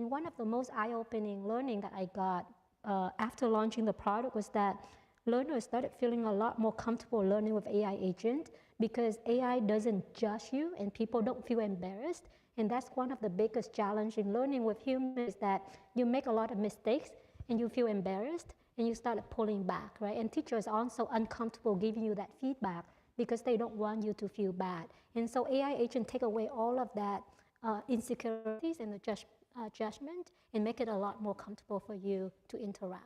And one of the most eye-opening learning that I got after launching the product was that learners started feeling a lot more comfortable learning with AI agent because AI doesn't judge you and people don't feel embarrassed. And that's one of the biggest challenge in learning with humans, is that you make a lot of mistakes and you feel embarrassed and you start pulling back, right? And teachers are also uncomfortable giving you that feedback because they don't want you to feel bad. And so AI agent take away all of that insecurities and the judgment and make it a lot more comfortable for you to interact.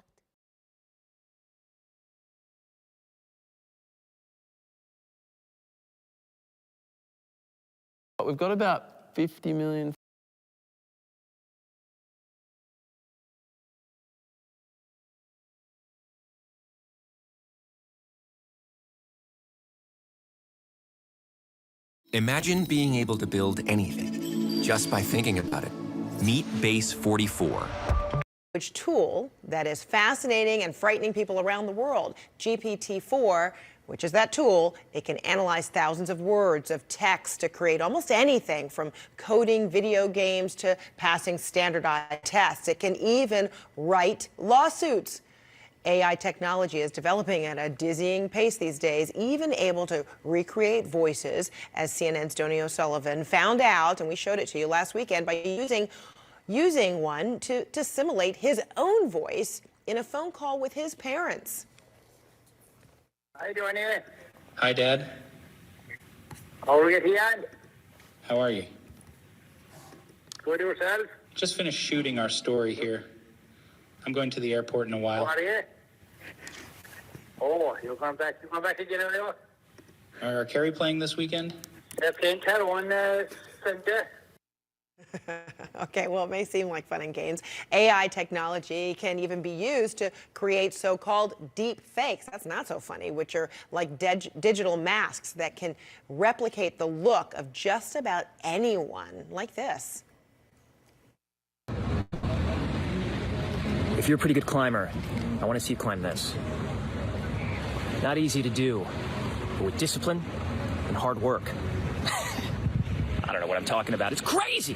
We've got about 50 million. Imagine being able to build anything just by thinking about it. Meet Base 44. Which tool that is fascinating and frightening people around the world. GPT-4, which is that tool, it can analyze thousands of words of text to create almost anything from coding video games to passing standardized tests. It can even write lawsuits. AI technology is developing at a dizzying pace these days, even able to recreate voices, as CNN's Donny O'Sullivan found out, and we showed it to you last weekend, by using one to simulate his own voice in a phone call with his parents. How you doing, Ian? Hi, Dad. How are you here? How are you? Good yourself? Just finished shooting our story here. I'm going to the airport in a while. How are you? Oh, you're going back again, are you? Are Kerry playing this weekend? They're playing Taiwan, Sunday. Okay, well, it may seem like fun and games. AI technology can even be used to create so-called deep fakes. That's not so funny, which are like digital masks that can replicate the look of just about anyone, like this. If you're a pretty good climber, I want to see you climb this. Not easy to do, but with discipline and hard work. I don't know what I'm talking about. It's crazy!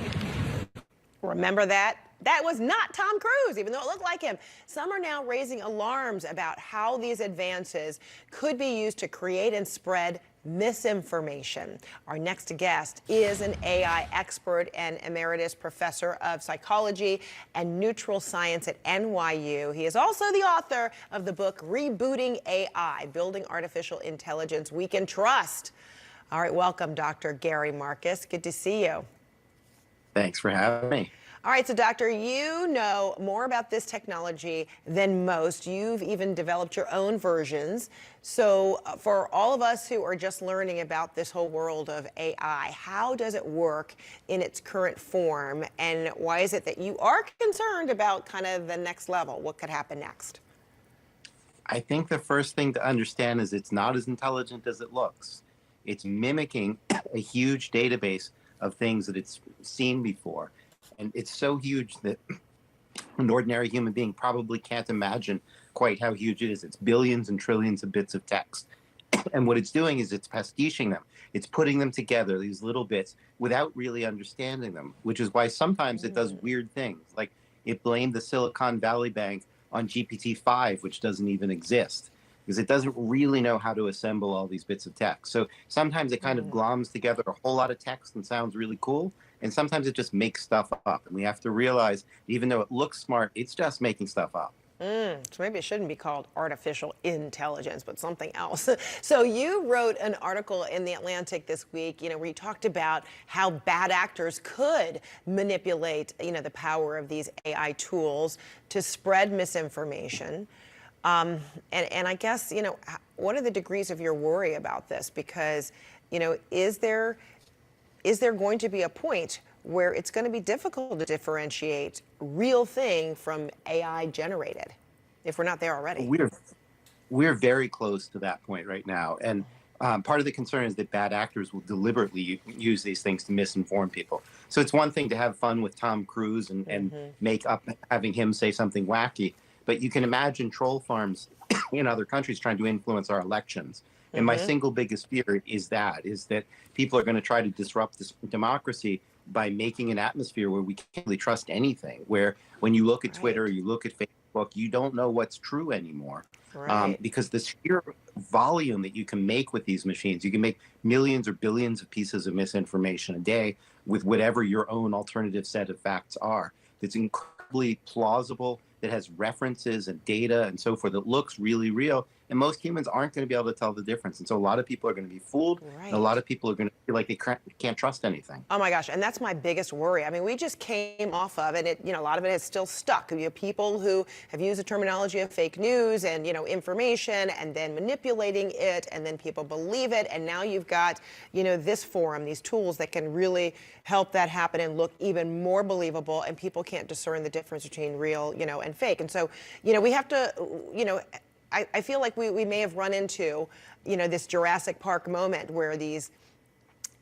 Remember that? That was not Tom Cruise, even though it looked like him. Some are now raising alarms about how these advances could be used to create and spread misinformation. Our next guest is an AI expert and emeritus professor of psychology and neutral science at NYU. He is also the author of the book Rebooting AI, Building Artificial Intelligence We Can Trust. All right, welcome, Dr. Gary Marcus. Good to see you. Thanks for having me. All right, so doctor, you know more about this technology than most. You've even developed your own versions. So for all of us who are just learning about this whole world of AI, how does it work in its current form? And why is it that you are concerned about kind of the next level? What could happen next? I think the first thing to understand is it's not as intelligent as it looks. It's mimicking a huge database of things that it's seen before. And it's so huge that an ordinary human being probably can't imagine quite how huge it is. It's billions and trillions of bits of text. And what it's doing is it's pastiching them. It's putting them together, these little bits, without really understanding them, which is why sometimes it does weird things. Like it blamed the Silicon Valley Bank on GPT-5, which doesn't even exist, because it doesn't really know how to assemble all these bits of text. So sometimes it kind of gloms together a whole lot of text and sounds really cool. And sometimes it just makes stuff up. And we have to realize, even though it looks smart, it's just making stuff up. So maybe it shouldn't be called artificial intelligence, but something else. So you wrote an article in The Atlantic this week, where you talked about how bad actors could manipulate, the power of these AI tools to spread misinformation. And I guess, what are the degrees of your worry about this? Because, is there going to be a point where it's going to be difficult to differentiate real thing from AI generated, if we're not there already? We're very close to that point right now. And part of the concern is that bad actors will deliberately use these things to misinform people. So it's one thing to have fun with Tom Cruise and make up having him say something wacky. But you can imagine troll farms in other countries trying to influence our elections. And my single biggest fear is that people are going to try to disrupt this democracy by making an atmosphere where we can't really trust anything, where when you look at Twitter, Right. you look at Facebook, you don't know what's true anymore. Right. Because the sheer volume that you can make with these machines, you can make millions or billions of pieces of misinformation a day with whatever your own alternative set of facts are. That's incredibly plausible, that has references and data and so forth, that looks really real. And most humans aren't going to be able to tell the difference. And so a lot of people are going to be fooled, and a lot Right. of people are going to feel like they can't trust anything. Oh my gosh, and that's my biggest worry. I mean, we just came off of, and it, a lot of it is still stuck. You have people who have used the terminology of fake news and, information, and then manipulating it, and then people believe it. And now you've got, this forum, these tools that can really help that happen and look even more believable, and people can't discern the difference between real, and fake. And so, we have to, I feel like we may have run into, this Jurassic Park moment where these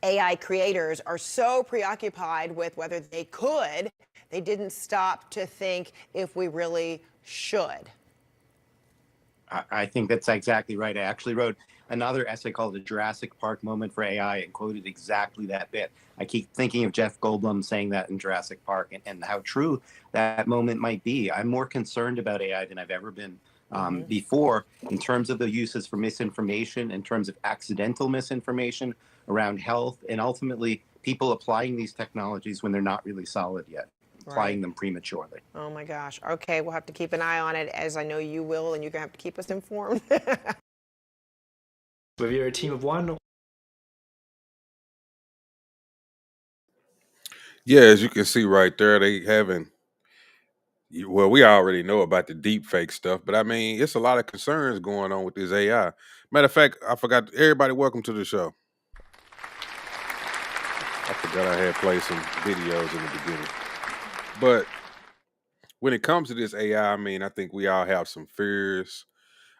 AI creators are so preoccupied with whether they could, they didn't stop to think if we really should. I think that's exactly right. I actually wrote another essay called The Jurassic Park Moment for AI and quoted exactly that bit. I keep thinking of Jeff Goldblum saying that in Jurassic Park, and how true that moment might be. I'm more concerned about AI than I've ever been before, in terms of the uses for misinformation, in terms of accidental misinformation around health, and ultimately people applying these technologies when they're not really solid yet, applying them prematurely. Oh my gosh. Okay, we'll have to keep an eye on it, as I know you will, and you're going to have to keep us informed. Whether you're a team of one. Yeah, as you can see right there, they having, well, we already know about the deep fake stuff, but I mean, it's a lot of concerns going on with this AI. Matter of fact, I forgot, everybody, welcome to the show. I forgot I had played some videos in the beginning. But when it comes to this AI, I mean, I think we all have some fears.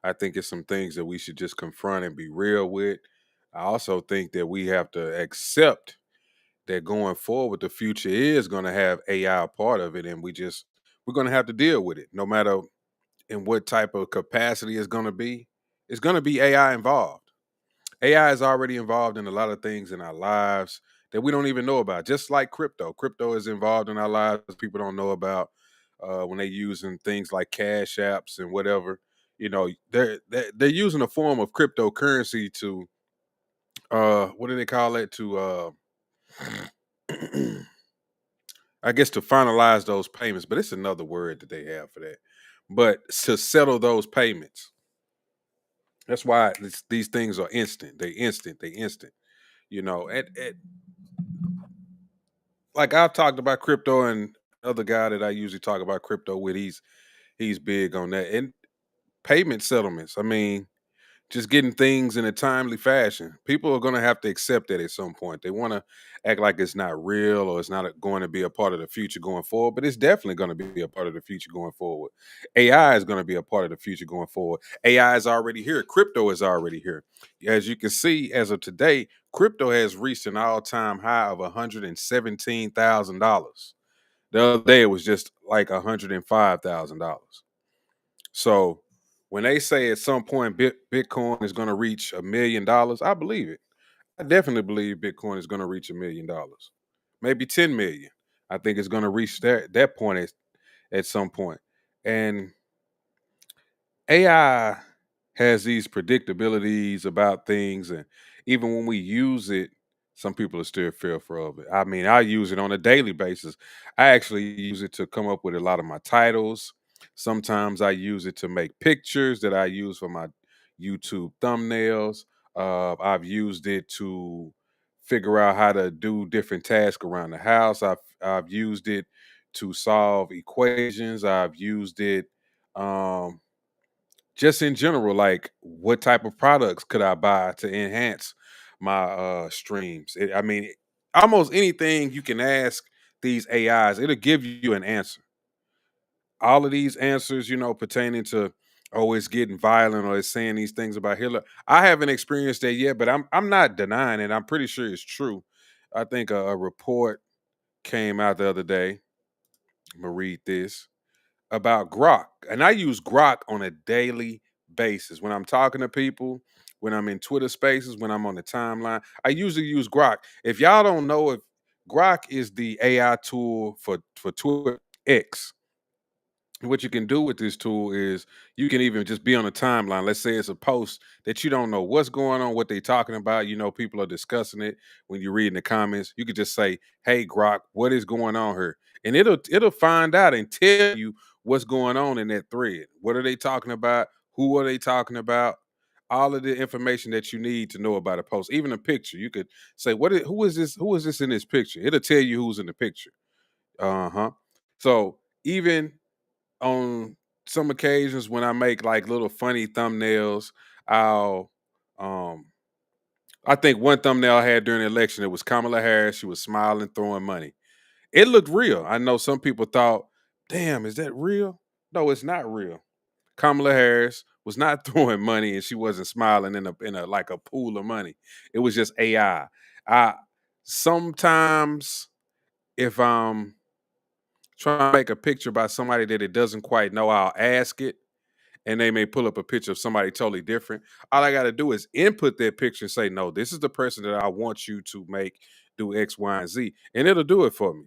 I think it's some things that we should just confront and be real with. I also think that we have to accept that going forward, the future is going to have AI a part of it, and we're going to have to deal with it, no matter in what type of capacity it's going to be. It's going to be AI involved. AI is already involved in a lot of things in our lives that we don't even know about. Just like crypto, crypto is involved in our lives. People don't know about when they're using things like cash apps and whatever. They're using a form of cryptocurrency to what do they call it, to I guess to finalize those payments, but it's another word that they have for that. But to settle those payments. That's why these things are instant. They instant. They instant. Like I've talked about crypto, and other guy that I usually talk about crypto with, he's big on that. And payment settlements. I mean, just getting things in a timely fashion. People are going to have to accept that at some point. They want to act like it's not real or it's not going to be a part of the future going forward, but it's definitely going to be a part of the future going forward. AI is going to be a part of the future going forward. AI is already here. Crypto is already here. As you can see, as of today, crypto has reached an all-time high of $117,000. The other day, it was just like $105,000. So when they say at some point Bitcoin is going to reach $1 million, I believe it. I definitely believe Bitcoin is going to reach $1 million, maybe 10 million. I think it's going to reach that point at some point. And AI has these predictabilities about things, and even when we use it, some people are still fearful of it. I mean, I use it on a daily basis. I actually use it to come up with a lot of my titles. Sometimes I use it to make pictures that I use for my YouTube thumbnails. I've used it to figure out how to do different tasks around the house. I've used it to solve equations. I've used it um, just in general, like what type of products could I buy to enhance my streams? I mean, almost anything you can ask these AIs, it'll give you an answer. All of these answers, pertaining to, oh, it's getting violent or it's saying these things about Hitler. I haven't experienced that yet, but I'm not denying it. I'm pretty sure it's true. I think a report came out the other day. I'm gonna read this about Grok. And I use Grok on a daily basis. When I'm talking to people, when I'm in Twitter spaces, when I'm on the timeline, I usually use Grok. If y'all don't know if Grok is the AI tool for Twitter X. What you can do with this tool is you can even just be on a timeline. Let's say it's a post that you don't know what's going on, what they're talking about. You know, people are discussing it. When you read in the comments, you could just say, "Hey, Grok, what is going on here?" And it'll find out and tell you what's going on in that thread. What are they talking about? Who are they talking about? All of the information that you need to know about a post, even a picture. You could say, who is this? Who is this in this picture?" It'll tell you who's in the picture. Uh-huh. So even on some occasions when I make like little funny thumbnails, I'll I think one thumbnail I had during the election, it was Kamala Harris. She was smiling, throwing money. It looked real. I know some people thought, damn, is that real? No, it's not real. Kamala Harris was not throwing money and she wasn't smiling in a like a pool of money. It was just AI. I sometimes if I'm trying to make a picture by somebody that it doesn't quite know, I'll ask it and they may pull up a picture of somebody totally different. All I got to do is input that picture and say, no, this is the person that I want you to make do X, Y, and Z. And it'll do it for me.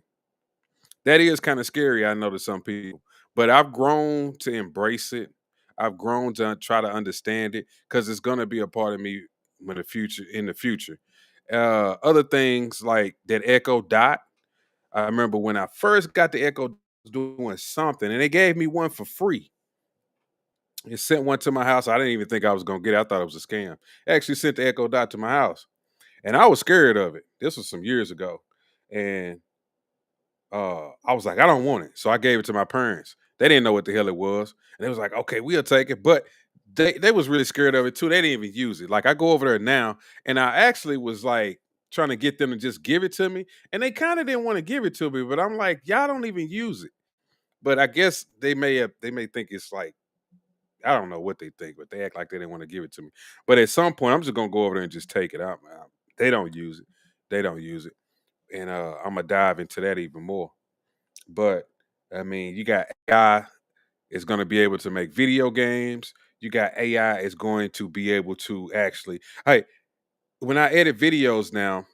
That is kind of scary, I know, to some people, but I've grown to embrace it. I've grown to try to understand it because it's going to be a part of me in the future. Other things like that Echo Dot. I remember when I first got the Echo doing something and they gave me one for free. It sent one to my house. I didn't even think I was gonna get it. I thought it was a scam. It actually sent the Echo Dot to my house, and I was scared of it. This was some years ago, and I was like, I don't want it, so I gave it to my parents. They didn't know what the hell it was, and they was like, okay, we'll take it. But they was really scared of it too. They didn't even use it. Like I go over there now, and I actually was like trying to get them to just give it to me, and they kind of didn't want to give it to me. But I'm like, y'all don't even use it. But I guess they may think it's like I don't know what they think, but they act like they didn't want to give it to me. But at some point, I'm just gonna go over there and just take it out. They don't use it. They don't use it, and I'm gonna dive into that even more. But I mean, you got AI is going to be able to make video games. You got AI is going to be able to actually. Hey, when I edit videos now,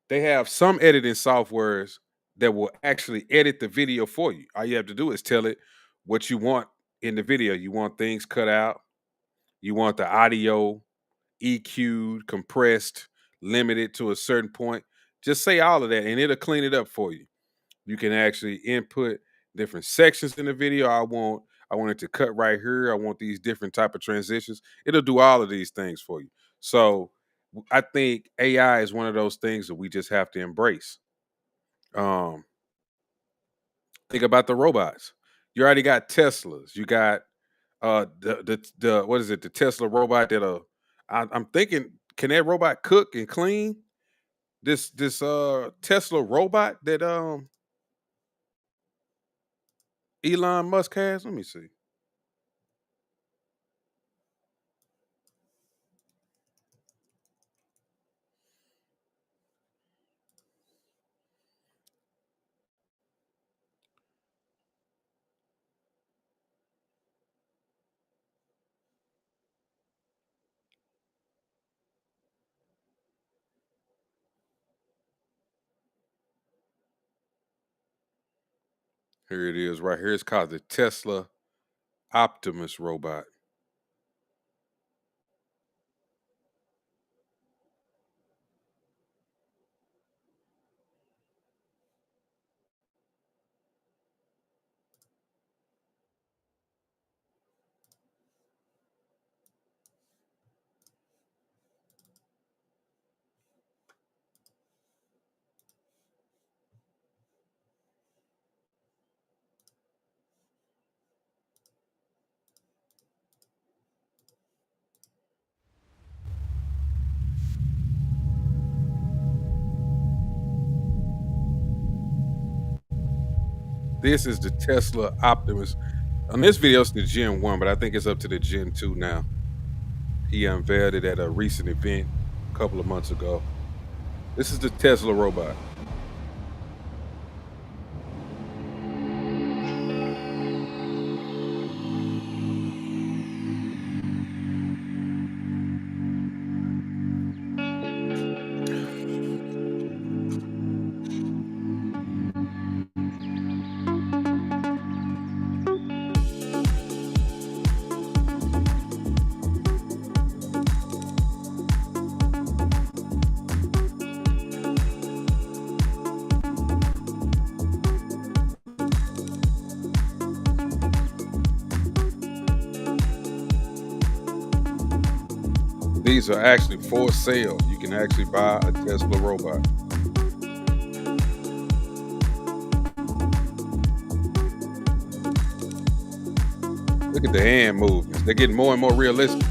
they have some editing softwares that will actually edit the video for you. All you have to do is tell it what you want in the video. You want things cut out. You want the audio EQ'd, compressed, limited to a certain point. Just say all of that and it'll clean it up for you. You can actually input different sections in the video. I want it to cut right here. I want these different type of transitions. It'll do all of these things for you. So I think AI is one of those things that we just have to embrace. Um, think about the robots. You already got Teslas. You got the what is it? The Tesla robot that'll. I'm thinking, can that robot cook and clean? This Tesla robot that Elon Musk has. Let me see. Here it is, right here. It's called the Tesla Optimus robot. This is the Tesla Optimus. On this video, it's the Gen 1, but I think it's up to the Gen 2 now. He unveiled it at a recent event a couple of months ago. This is the Tesla robot. these are actually for sale. You can actually buy a Tesla robot. Look at the hand movements. They're getting more and more realistic.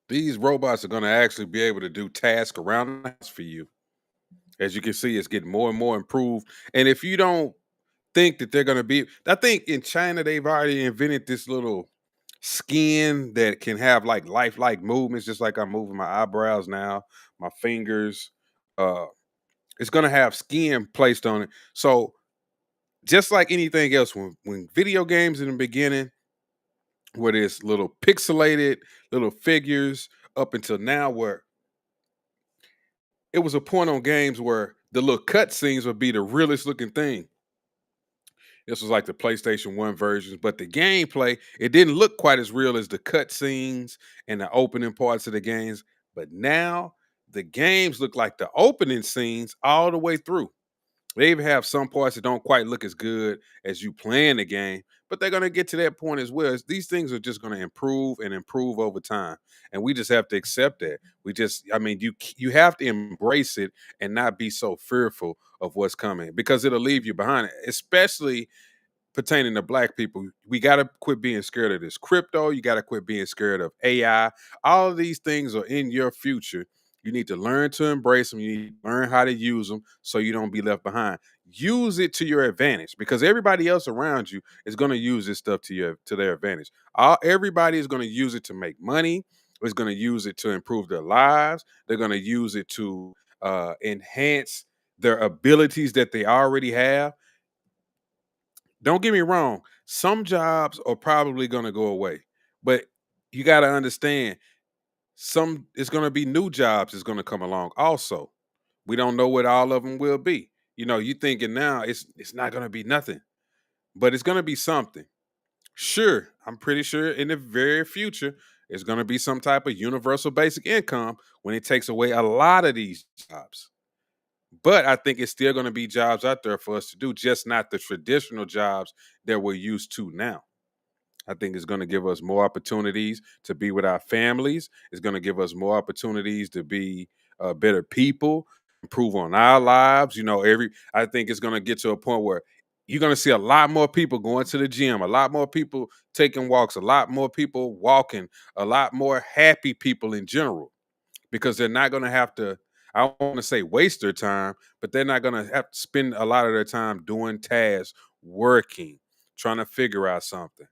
These robots are going to actually be able to do tasks around the house for you. As you can see, it's getting more and more improved. And if you don't think that they're going to be, I think in China, they've already invented this little skin that can have like lifelike movements, just like I'm moving my eyebrows now, my fingers. Uh, it's going to have skin placed on it. So just like anything else, when video games in the beginning, where there's little pixelated little figures up until now, where it was a point on games where the little cut scenes would be the realest looking thing. This was like the PlayStation 1 versions, but the gameplay, it didn't look quite as real as the cut scenes and the opening parts of the games. But now the games look like the opening scenes all the way through. They even have some parts that don't quite look as good as you playing the game, but they're going to get to that point as well. These things are just going to improve and improve over time, and we just have to accept that. I mean, you have to embrace it and not be so fearful of what's coming, because it'll leave you behind, especially pertaining to black people. We got to quit being scared of this crypto. You got to quit being scared of AI. All of these things are in your future. You need to learn to embrace them. You need to learn how to use them so you don't be left behind. Use it to your advantage, because everybody else around you is going to use this stuff to their advantage. Everybody is going to use it to make money. Is going to use it to improve their lives. They're going to use it to enhance their abilities that they already have. Don't get me wrong, some jobs are probably going to go away, but you got to understand, it's going to be new jobs that's going to come along also. We don't know what all of them will be. You know, you thinking now it's not going to be nothing, but it's going to be something. Sure, I'm pretty sure in the very future it's going to be some type of universal basic income when it takes away a lot of these jobs. But I think it's still going to be jobs out there for us to do, just not the traditional jobs that we're used to now. I think it's going to give us more opportunities to be with our families. It's going to give us more opportunities to be better people, improve on our lives. You know, I think it's going to get to a point where you're going to see a lot more people going to the gym, a lot more people taking walks, a lot more people walking, a lot more happy people in general, because they're not going to have to, I don't want to say waste their time, but they're not going to have to spend a lot of their time doing tasks, working, trying to figure out something.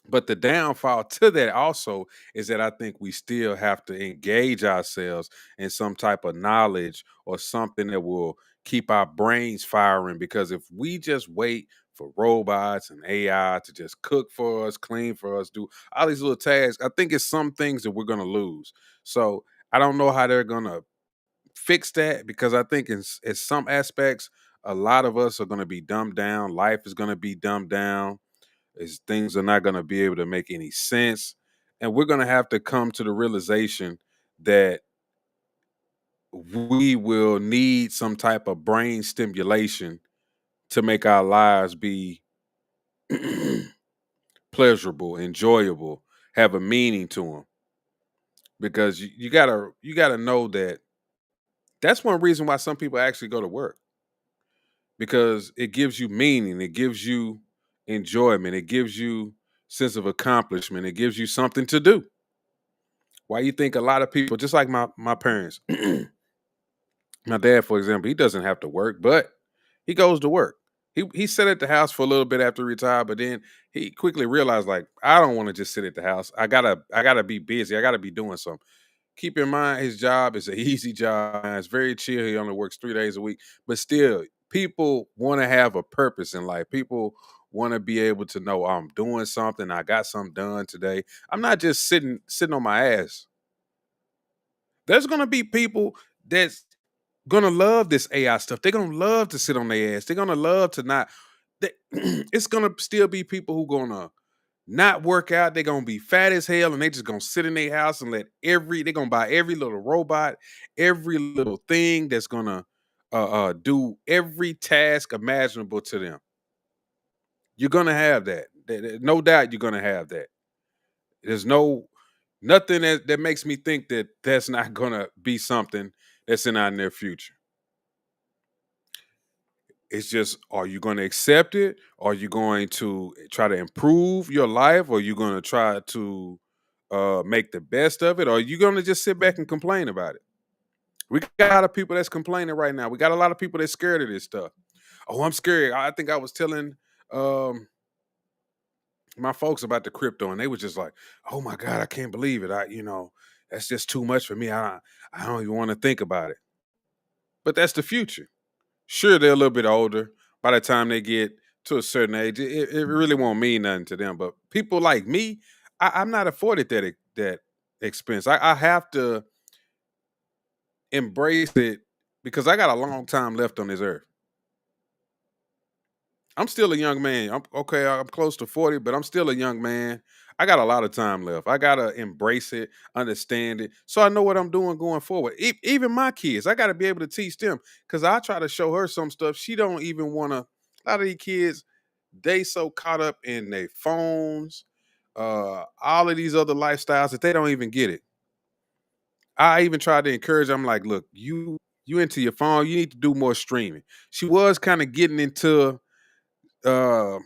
But the downfall to that also is that I think we still have to engage ourselves in some type of knowledge or something that will keep our brains firing. Because if we just wait for robots and AI to just cook for us, clean for us, do all these little tasks, I think it's some things that we're going to lose. So I don't know how they're going to fix that, because I think in some aspects, a lot of us are going to be dumbed down. Life is going to be dumbed down. Things are not going to be able to make any sense. And we're going to have to come to the realization that we will need some type of brain stimulation to make our lives be pleasurable, enjoyable, have a meaning to them. Because you gotta know that that's one reason why some people actually go to work, because it gives you meaning, it gives you enjoyment, it gives you sense of accomplishment, it gives you something to do. Why you think a lot of people, just like my parents, my dad, for example, he doesn't have to work, but he goes to work. He sat at the house for a little bit after he retired, but then he quickly realized, like, I don't want to just sit at the house. I gotta be busy. I gotta be doing something. Keep in mind, his job is an easy job. It's very chill. He only works 3 days a week, but still, people want to have a purpose in life. People want to be able to know, I'm doing something. I got something done today. I'm not just sitting on my ass. There's gonna be people that's gonna love this AI stuff. They're gonna love to sit on their ass. They're gonna love to not. it's gonna still be people who gonna not work out. They're gonna be fat as hell, and they just gonna sit in their house and they're gonna buy every little robot, every little thing that's gonna do every task imaginable to them. You're gonna have that. No doubt you're gonna have that. There's nothing that makes me think that that's not gonna be something that's in our near future. It's just, are you going to accept it? Are you going to try to improve your life? Or are you going to try to make the best of it? Or are you going to just sit back and complain about it? We got a lot of people that's complaining right now. We got a lot of people that's scared of this stuff. Oh, I'm scared. I think I was telling um, my folks about the crypto, and they were just like, "Oh my God, I can't believe it. That's just too much for me. I don't even want to think about it." But that's the future. Sure, they're a little bit older. By the time they get to a certain age, it really won't mean nothing to them. But people like me, I'm not afforded that expense. I have to embrace it because I got a long time left on this earth. I'm still a young man. I'm close to 40, but I'm still a young man. I got a lot of time left. I gotta embrace it, understand it, so I know what I'm doing going forward. Even my kids, I gotta be able to teach them because I try to show her some stuff she don't even want to. A lot of these kids, they so caught up in their phones, all of these other lifestyles that they don't even get it. I even tried to encourage. I'm like, look, you into your phone, you need to do more streaming. She was kind of getting into uh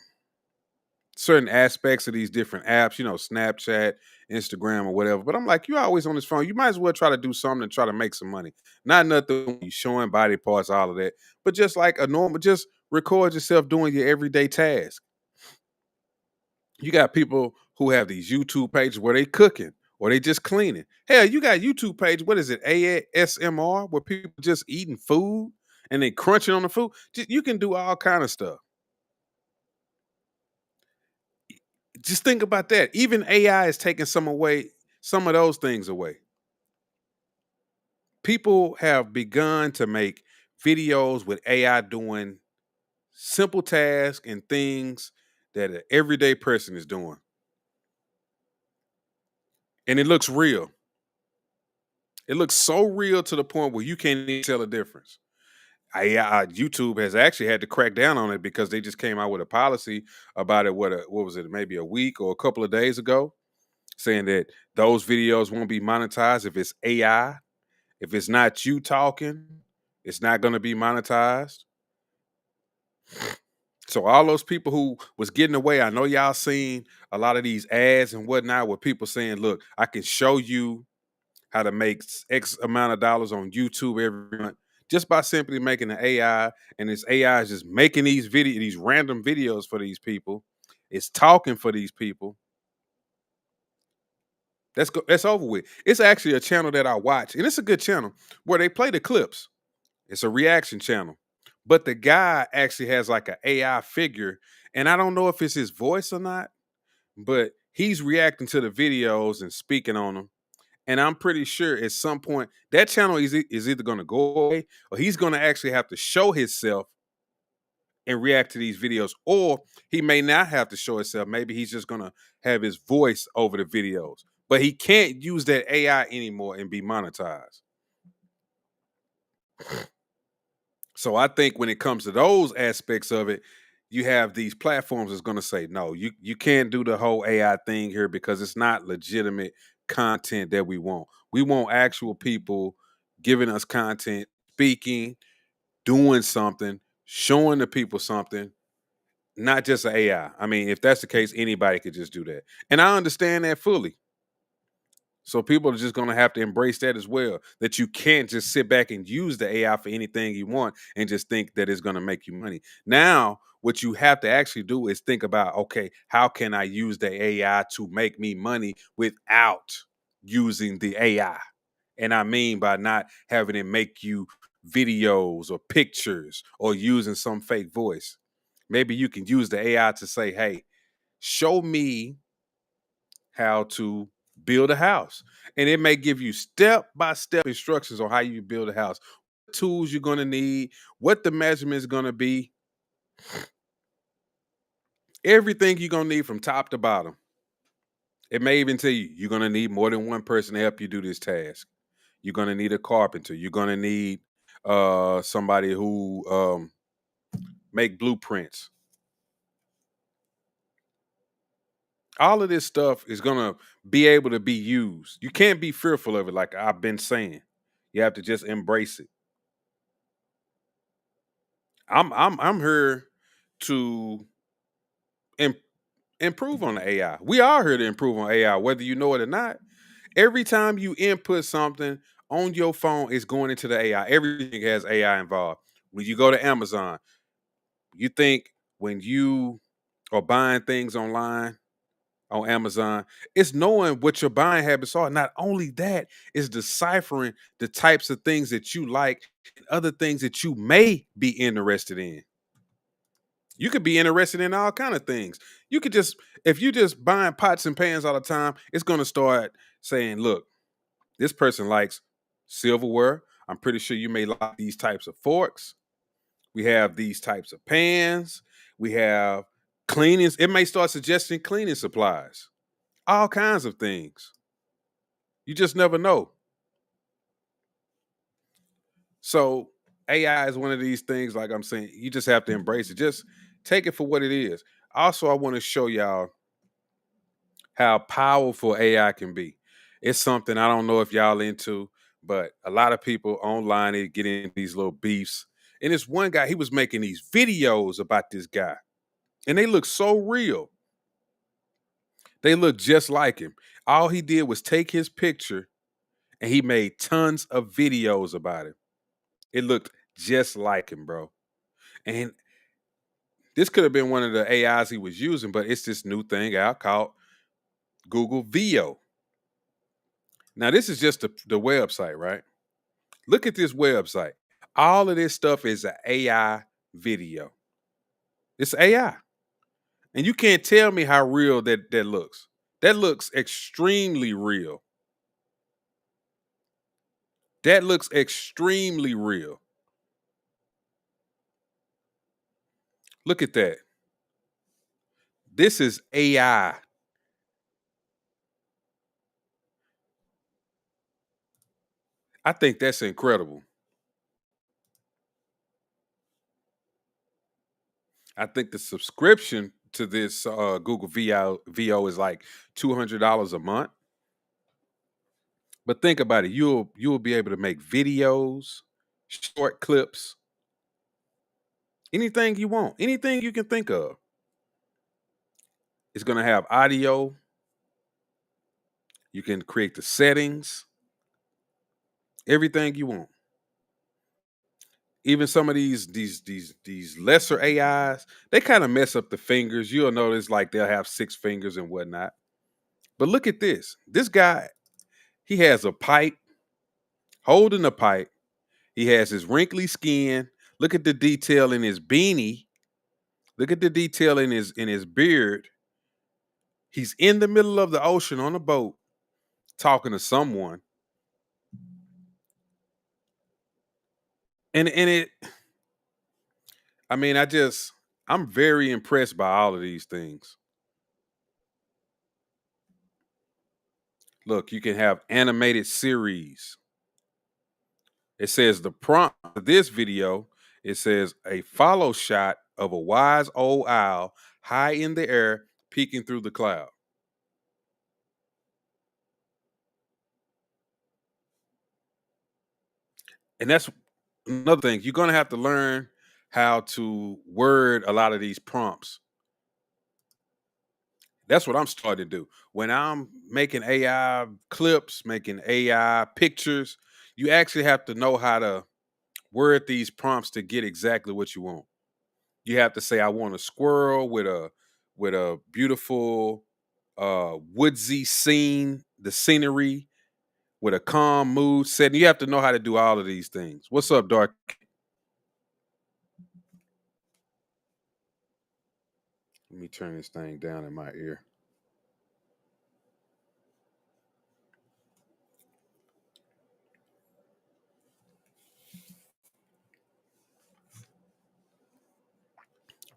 certain aspects of these different apps, Snapchat, Instagram, or whatever. But I'm like, you're always on this phone. You might as well try to do something and try to make some money. Not nothing you showing body parts, all of that, but just like a normal, just record yourself doing your everyday task. You got people who have these YouTube pages where they cooking or they just cleaning. Hell, you got YouTube page. What is it? ASMR, where people just eating food and they crunching on the food. You can do all kind of stuff. Just think about that. Even AI is taking some of those things away. People have begun to make videos with AI doing simple tasks and things that an everyday person is doing. And it looks real. It looks so real to the point where you can't even tell a difference. YouTube has actually had to crack down on it because they just came out with a policy about it. What was it? Maybe a week or a couple of days ago, saying that those videos won't be monetized if it's AI. If it's not you talking, it's not going to be monetized. So all those people who was getting away, I know y'all seen a lot of these ads and whatnot with people saying, look, I can show you how to make X amount of dollars on YouTube every month just by simply making an AI. And this AI is just making these random videos for these people. It's talking for these people. That's over with. It's actually a channel that I watch, and it's a good channel where they play the clips. It's a reaction channel. But the guy actually has like an AI figure, and I don't know if it's his voice or not, but he's reacting to the videos and speaking on them. And I'm pretty sure at some point that channel is either going to go away or he's going to actually have to show himself and react to these videos, or he may not have to show himself. Maybe he's just going to have his voice over the videos, but he can't use that AI anymore and be monetized. So I think when it comes to those aspects of it, you have these platforms that's going to say, no, you can't do the whole AI thing here because it's not legitimate content that we want. We want actual people giving us content, speaking, doing something, showing the people something, not just an AI. I mean, if that's the case, anybody could just do that. And I understand that fully. So people are just going to have to embrace that as well, that you can't just sit back and use the AI for anything you want and just think that it's going to make you money. Now, what you have to actually do is think about, okay, how can I use the AI to make me money without using the AI? And I mean by not having it make you videos or pictures or using some fake voice. Maybe you can use the AI to say, hey, show me how to build a house. And it may give you step-by-step instructions on how you build a house, what tools you're going to need, what the measurement is going to be. Everything you're gonna need from top to bottom. It may even tell you you're gonna need more than one person to help you do this task. You're gonna need a carpenter. You're gonna need somebody who make blueprints. All of this stuff is gonna be able to be used. You can't be fearful of it, like I've been saying. You have to just embrace it. I'm here to im- improve on the AI. We are here to improve on AI, whether you know it or not. Every time you input something on your phone, it's going into the AI. Everything has AI involved. When you go to Amazon, you think when you are buying things online on Amazon, it's knowing what your buying habits are. Not only that, it's deciphering the types of things that you like and other things that you may be interested in. You could be interested in all kind of things. You could just, if you just buying pots and pans all the time, it's going to start saying, look, this person likes silverware. I'm pretty sure you may like these types of forks. We have these types of pans. We have cleanings. It may start suggesting cleaning supplies, all kinds of things. You just never know. So AI is one of these things, like I'm saying, you just have to embrace it. Just take it for what it is. Also, I want to show y'all how powerful AI can be. It's something I don't know if y'all into, but a lot of people online they get in these little beefs. And this one guy, he was making these videos about this guy, and they look so real. They look just like him. All he did was take his picture and he made tons of videos about it. It looked just like him, bro. And this could have been one of the AIs he was using, but it's this new thing out called Google VO. Now, this is just the website, right? Look at this website. All of this stuff is an AI video. It's AI. And you can't tell me how real that looks. That looks extremely real. That looks extremely real. Look at that. This is AI. I think that's incredible. I think the subscription to this Google VO is like $200 a month. But think about it. You'll be able to make videos, short clips, anything you want, anything you can think of. It's going to have audio. You can create the settings, everything you want. Even some of these lesser AIs, they kind of mess up the fingers. You'll notice like they'll have 6 fingers and whatnot. But look at this. This guy, he has a pipe, holding a pipe. He has his wrinkly skin. Look at the detail in his beanie. Look at the detail in his beard. He's in the middle of the ocean on a boat talking to someone. And it I mean, I'm very impressed by all of these things. Look, you can have animated series. It says the prompt for this video, it says a follow shot of a wise old owl high in the air peeking through the cloud. And that's another thing. You're going to have to learn how to word a lot of these prompts. That's what I'm starting to do. When I'm making AI clips, making AI pictures, you actually have to know how to word these prompts to get exactly what you want. You have to say, I want a squirrel with a beautiful woodsy scene, the scenery with a calm mood setting. You have to know how to do all of these things. What's up, Dark? Let me turn this thing down in my ear.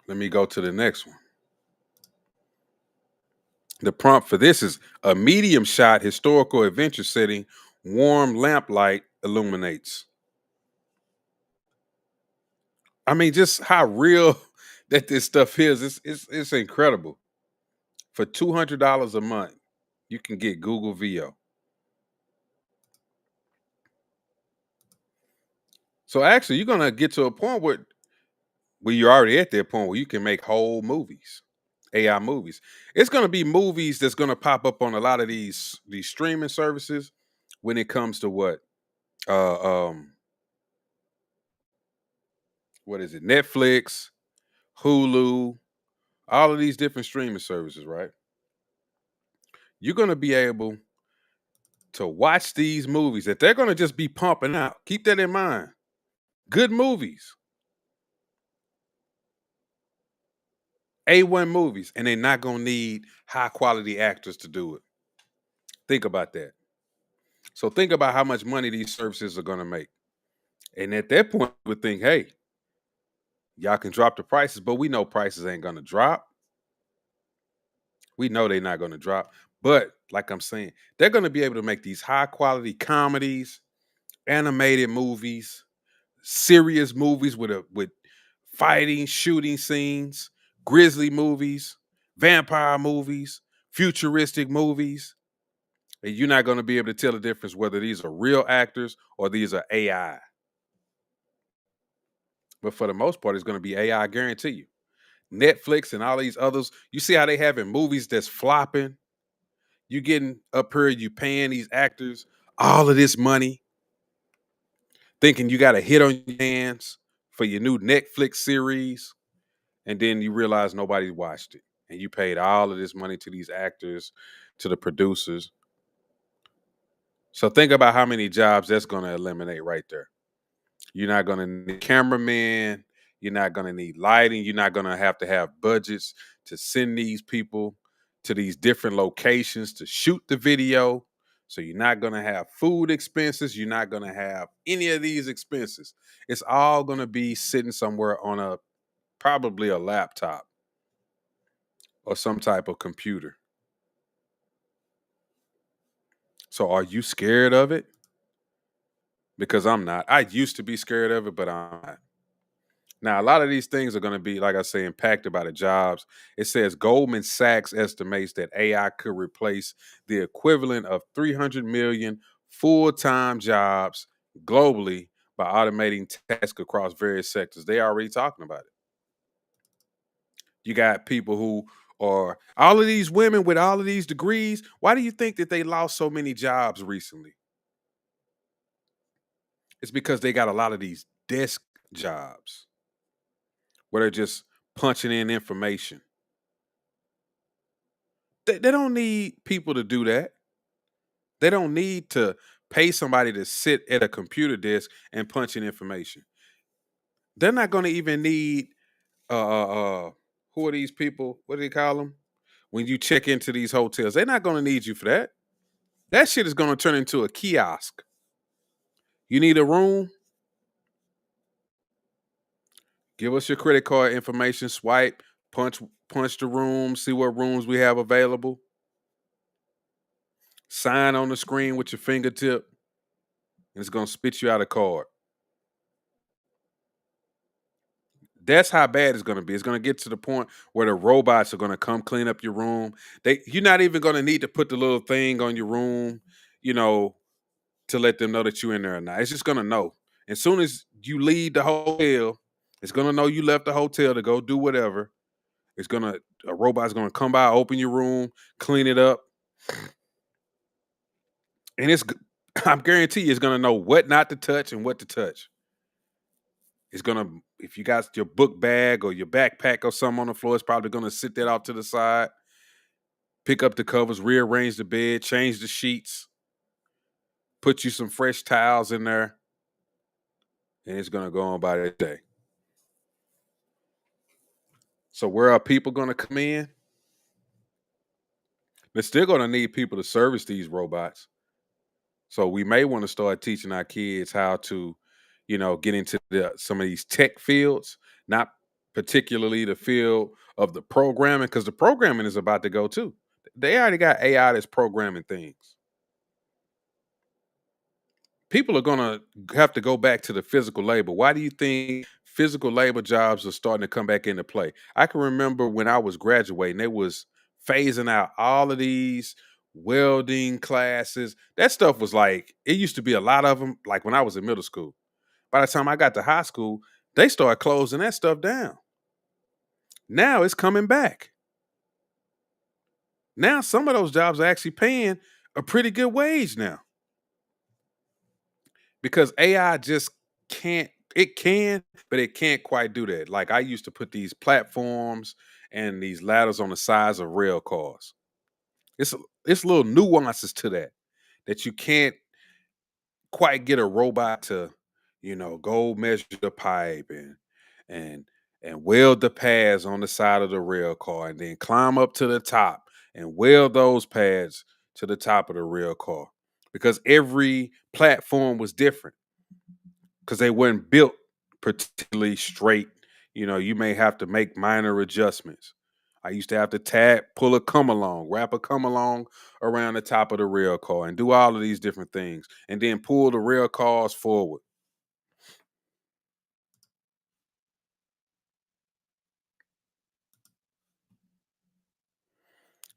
Let me go to the next one. The prompt for this is a medium shot historical adventure setting, warm lamplight illuminates. I mean, just how real that this stuff is. It's incredible. For $200 a month, you can get Google VO. So actually, you're gonna get to a point where you're already at that point where you can make whole movies, AI movies. It's gonna be movies that's gonna pop up on a lot of these streaming services when it comes to uh um what is it? Netflix, Hulu, all of these different streaming services, right? You're gonna be able to watch these movies that they're gonna just be pumping out. Keep that in mind. Good movies, A1 movies, and they're not gonna need high quality actors to do it. Think about that. So think about how much money these services are gonna make. And at that point, we would think, hey, y'all can drop the prices, but we know prices ain't gonna drop. We know they're not gonna drop. But like I'm saying, they're gonna be able to make these high quality comedies, animated movies, serious movies with fighting, shooting scenes, grizzly movies, vampire movies, futuristic movies. And you're not going to be able to tell the difference whether these are real actors or these are AI. But for the most part, it's going to be AI, I guarantee you. Netflix and all these others, you see how they having movies that's flopping. You getting up here, you paying these actors all of this money, thinking you got a hit on your hands for your new Netflix series, and then you realize nobody's watched it. And you paid all of this money to these actors, to the producers. So think about how many jobs that's going to eliminate right there. You're not going to need cameramen. You're not going to need lighting. You're not going to have budgets to send these people to these different locations to shoot the video. So you're not going to have food expenses. You're not going to have any of these expenses. It's all going to be sitting somewhere on probably a laptop or some type of computer. So are you scared of it? Because I'm not. I used to be scared of it, but I'm not. Now, a lot of these things are going to be, like I say, impacted by the jobs. It says Goldman Sachs estimates that AI could replace the equivalent of 300 million full-time jobs globally by automating tasks across various sectors. They already talking about it. You got people who are all of these women with all of these degrees. Why do you think that they lost so many jobs recently? It's because they got a lot of these desk jobs where they're just punching in information. They don't need people to do that. They don't need to pay somebody to sit at a computer desk and punch in information. They're not going to even need who are these people? What do they call them? When you check into these hotels, they're not going to need you for that. That shit is going to turn into a kiosk. You need a room? Give us your credit card information, swipe, punch the room, see what rooms we have available. Sign on the screen with your fingertip, and it's going to spit you out a card. That's how bad it's going to be. It's going to get to the point where the robots are going to come clean up your room. You're not even going to need to put the little thing on your room, you know, to let them know that you're in there or not. It's just going to know. As soon as you leave the hotel, it's going to know you left the hotel to go do whatever. A robot's going to come by, open your room, clean it up. And I'm guarantee you it's going to know what not to touch and what to touch. It's gonna, if you got your book bag or your backpack or something on the floor, it's probably gonna sit that off to the side, pick up the covers, rearrange the bed, change the sheets, put you some fresh towels in there, and it's gonna go on by that day. So where are people gonna come in? They're still gonna need people to service these robots. So we may want to start teaching our kids how to, get into some of these tech fields, not particularly the field of the programming, because the programming is about to go too. They already got AI that's programming things. People are gonna have to go back to the physical labor. Why do you think physical labor jobs are starting to come back into play? I can remember when I was graduating, they was phasing out all of these welding classes. That stuff was like, it used to be a lot of them, like when I was in middle school. By the time I got to high school, they started closing that stuff down. Now it's coming back. Now some of those jobs are actually paying a pretty good wage now because AI just can't. It can, but it can't quite do that. Like I used to put these platforms and these ladders on the sides of rail cars. It's it's little nuances to that you can't quite get a robot to, go measure the pipe and and weld the pads on the side of the rail car and then climb up to the top and weld those pads to the top of the rail car. Because every platform was different because they weren't built particularly straight. You may have to make minor adjustments. I used to have to pull a come along, wrap a come along around the top of the rail car and do all of these different things and then pull the rail cars forward.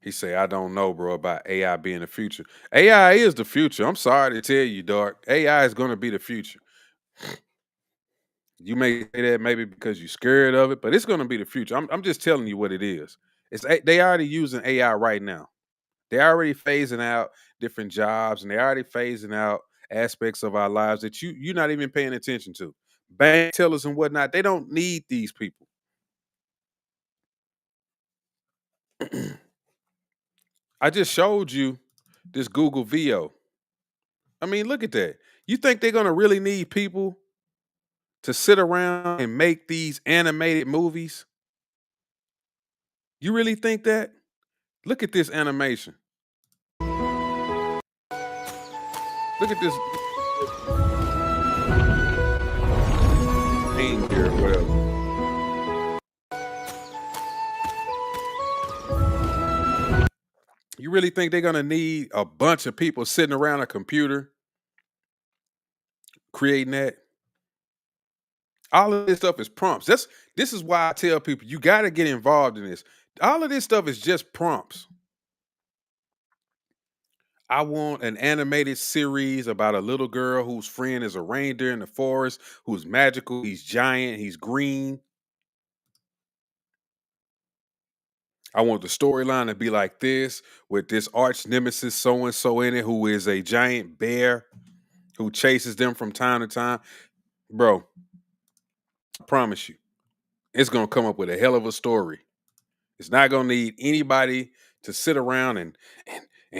He say, I don't know, bro, about AI being the future. AI is the future. I'm sorry to tell you, Dark. AI is going to be the future. You may say that maybe because you're scared of it, but it's going to be the future. I'm just telling you what it is. They already using AI right now. They're already phasing out different jobs and they're already phasing out aspects of our lives that you're not even paying attention to. Bank tellers and whatnot, they don't need these people. I just showed you this Google VO. I mean, look at that. You think they're gonna really need people to sit around and make these animated movies? You really think that? Look at this animation. Look at this thing here, whatever. You really think they're gonna need a bunch of people sitting around a computer creating that? All of this stuff is prompts. This is why I tell people you got to get involved in this. All of this stuff is just prompts. I want an animated series about a little girl whose friend is a reindeer in the forest, who's magical, he's giant, he's green. I want the storyline to be like this with this arch nemesis so and so in it who is a giant bear who chases them from time to time. Bro, I promise you, it's going to come up with a hell of a story. It's not going to need anybody to sit around and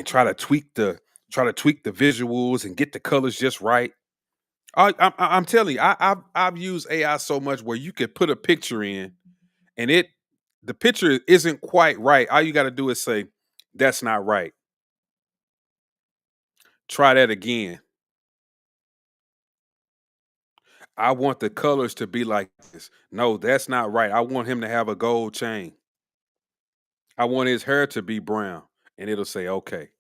try to tweak the visuals and get the colors just right. I'm telling you, I've used AI so much where you could put a picture in and the picture isn't quite right. All you got to do is say, "That's not right. Try that again. I want the colors to be like this. No, that's not right. I want him to have a gold chain. I want his hair to be brown." And it'll say, "Okay."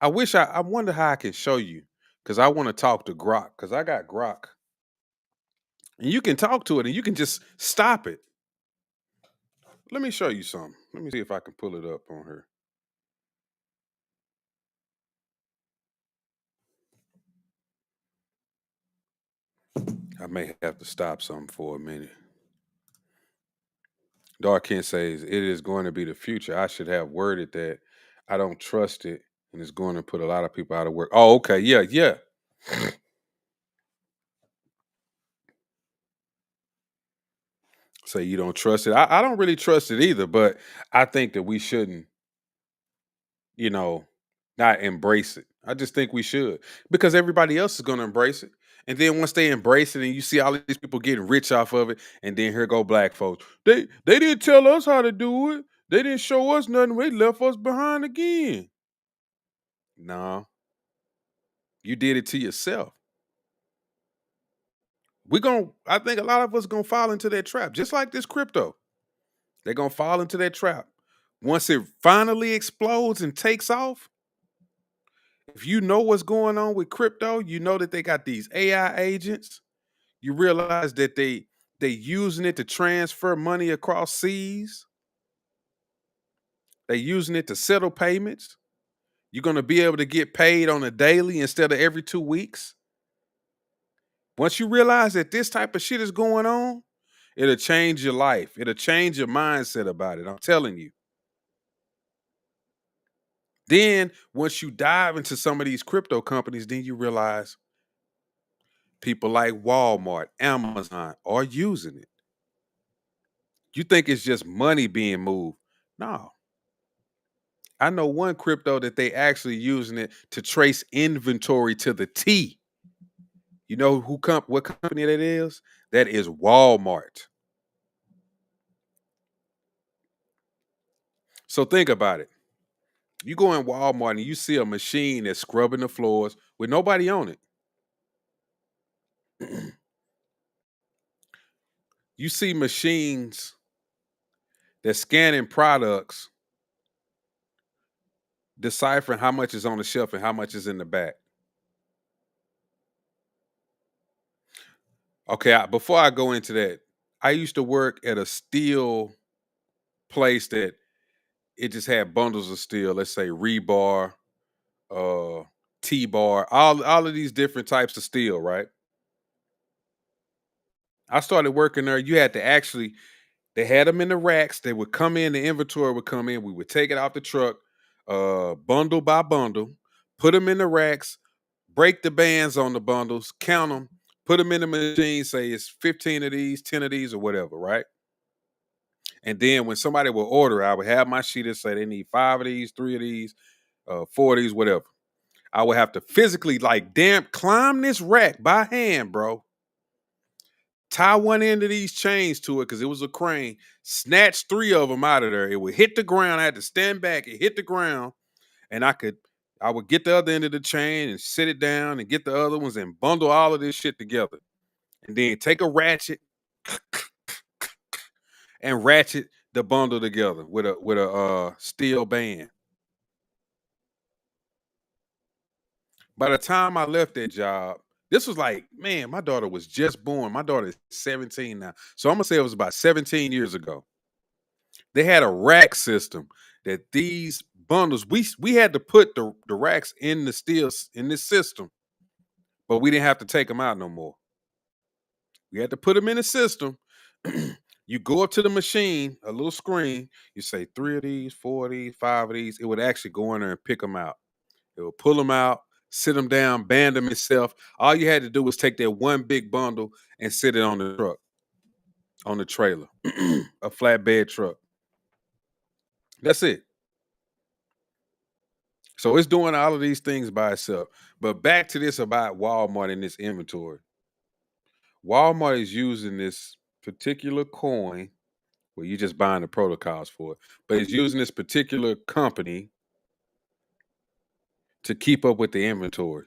I wonder how I can show you because I want to talk to Grok because I got Grok. And you can talk to it and you can just stop it. Let me show you something. Let me see if I can pull it up on her. I may have to stop something for a minute. Dark says it is going to be the future. I should have worded that I don't trust it and it's going to put a lot of people out of work. Oh, okay. Yeah, yeah. Say you don't trust it. I don't really trust it either, but I think that we shouldn't, you know, not embrace it. I just think we should because everybody else is going to embrace it. And then once they embrace it and you see all of these people getting rich off of it, and then here go black folks. They didn't tell us how to do it. They didn't show us nothing. They left us behind again. No, you did it to yourself. I think a lot of us gonna fall into that trap, just like this crypto. They're gonna fall into that trap. Once it finally explodes and takes off, if you know what's going on with crypto, you know that they got these AI agents. You realize that they using it to transfer money across seas. They using it to settle payments. You're gonna be able to get paid on a daily instead of every 2 weeks. Once you realize that this type of shit is going on, it'll change your life. It'll change your mindset about it. I'm telling you. Then once you dive into some of these crypto companies, then you realize people like Walmart, Amazon are using it. You think it's just money being moved. No. I know one crypto that they actually using it to trace inventory to the T. You know what company that is? That is Walmart. So think about it. You go in Walmart and you see a machine that's scrubbing the floors with nobody on it. You see machines that's scanning products, deciphering how much is on the shelf and how much is in the back. Okay, before I go into that, I used to work at a steel place that it just had bundles of steel. Let's say rebar, uh, T-bar, all of these different types of steel. Right. I started working there. You had to actually. They had them in the racks. They would come in. The inventory would come in. We would take it off the truck, bundle by bundle, put them in the racks, break the bands on the bundles, count them, put them in the machine. Say it's 15 of these, 10 of these, or whatever. Right. And then when somebody would order, I would have my sheet that say they need 5 of these, 3 of these, 4 of these, whatever. I would have to physically climb this rack by hand, bro. Tie one end of these chains to it because it was a crane. Snatch 3 of them out of there. It would hit the ground. I had to stand back. It hit the ground, and I would get the other end of the chain and sit it down and get the other ones and bundle all of this shit together, and then take a ratchet and ratchet the bundle together with a steel band. By the time I left that job, this was like, man, my daughter was just born. My daughter is 17 now. So I'm gonna say it was about 17 years ago. They had a rack system that these bundles, we had to put the racks in the steels in this system, but we didn't have to take them out no more. We had to put them in the system. You go up to the machine, a little screen, you say 3 of these, 4 of these, 5 of these. It would actually go in there and pick them out. It would pull them out, sit them down, band them itself. All you had to do was take that one big bundle and sit it on the truck, on the trailer, a flatbed truck. That's it. So it's doing all of these things by itself. But back to this about Walmart and this inventory. Walmart is using this particular coin. Well, you're just buying the protocols for it, but it's using this particular company to keep up with the inventory.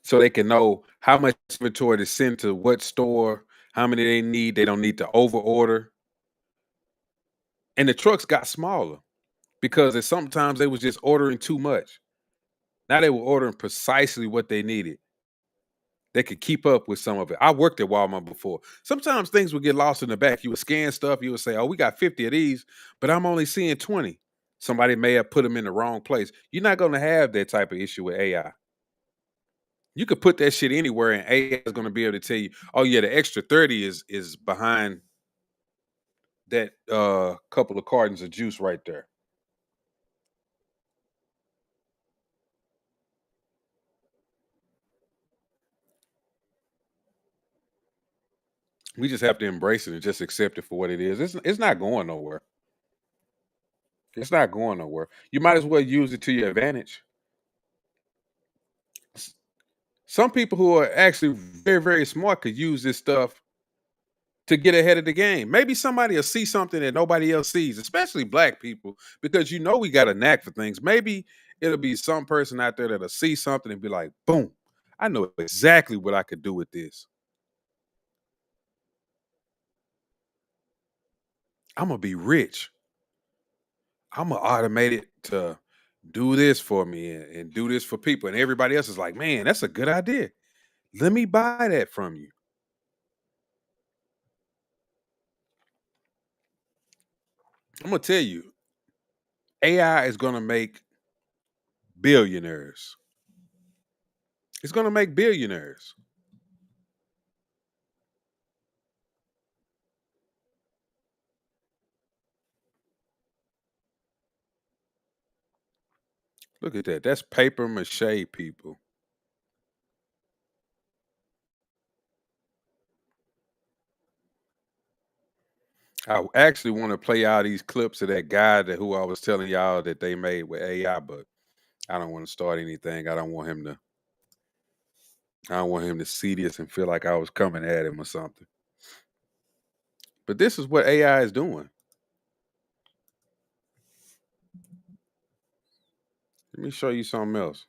So they can know how much inventory to send to what store, how many they need. They don't need to over order. And the trucks got smaller because sometimes they was just ordering too much. Now they were ordering precisely what they needed. They could keep up with some of it. I worked at Walmart before. Sometimes things would get lost in the back. You would scan stuff. You would say, oh, we got 50 of these, but I'm only seeing 20. Somebody may have put them in the wrong place. You're not going to have that type of issue with AI. You could put that shit anywhere and AI is going to be able to tell you, oh, yeah, the extra 30 is behind that couple of cartons of juice right there. We just have to embrace it and just accept it for what it is. It's not going nowhere. It's not going nowhere. You might as well use it to your advantage. S- Some people who are actually very, very smart could use this stuff to get ahead of the game. Maybe somebody will see something that nobody else sees, especially black people, because we got a knack for things. Maybe it'll be some person out there that'll see something and be like, boom, I know exactly what I could do with this. I'm gonna be rich. I'm gonna automate it to do this for me and do this for people. And everybody else is like, man, that's a good idea. Let me buy that from you. I'm gonna tell you, AI is gonna make billionaires. It's gonna make billionaires. Look at that. That's paper mache, people. I actually want to play out these clips of that guy that who I was telling y'all that they made with AI, but I don't want to start anything. I don't want him to see this and feel like I was coming at him or something. But this is what AI is doing. Let me show you something else.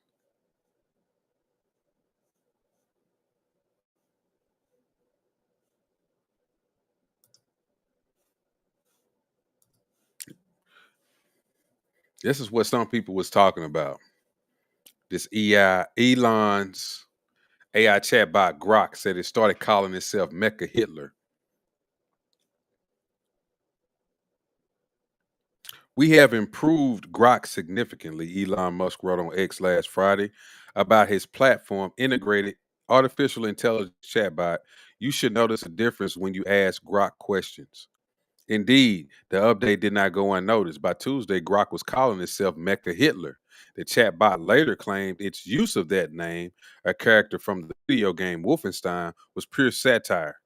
This is what some people was talking about. This Elon's AI chatbot Grok said it started calling itself Mecha Hitler. We have improved Grok significantly, Elon Musk wrote on X last Friday about his platform integrated artificial intelligence chatbot. You should notice a difference when you ask Grok questions. Indeed, the update did not go unnoticed. By Tuesday, Grok was calling itself Mecha Hitler. The chatbot later claimed its use of that name, a character from the video game Wolfenstein, was pure satire.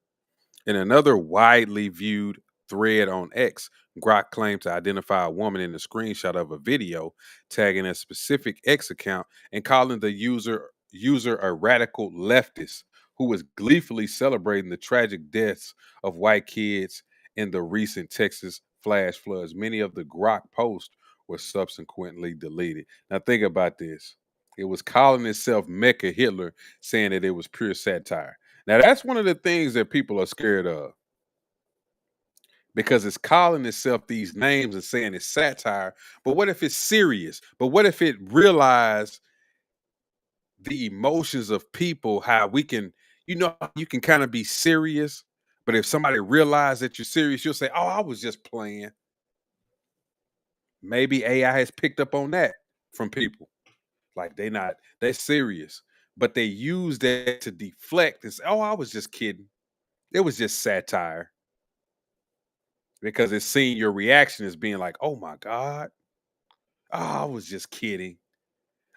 In another widely viewed thread on X, Grok claimed to identify a woman in the screenshot of a video, tagging a specific X account and calling the user a radical leftist who was gleefully celebrating the tragic deaths of white kids in the recent Texas flash floods. Many of the Grok posts were subsequently deleted. Now think about this. It was calling itself Mecha Hitler, saying that it was pure satire. Now that's one of the things that people are scared of because it's calling itself these names and saying it's satire. But what if it's serious? But what if it realized the emotions of people, how we can, how you can kind of be serious, but if somebody realizes that you're serious, you'll say, "Oh, I was just playing." Maybe AI has picked up on that from people. Like they're serious, but they use that to deflect and say, "Oh, I was just kidding. It was just satire." Because it's seeing your reaction as being like, "Oh my God. Oh, I was just kidding.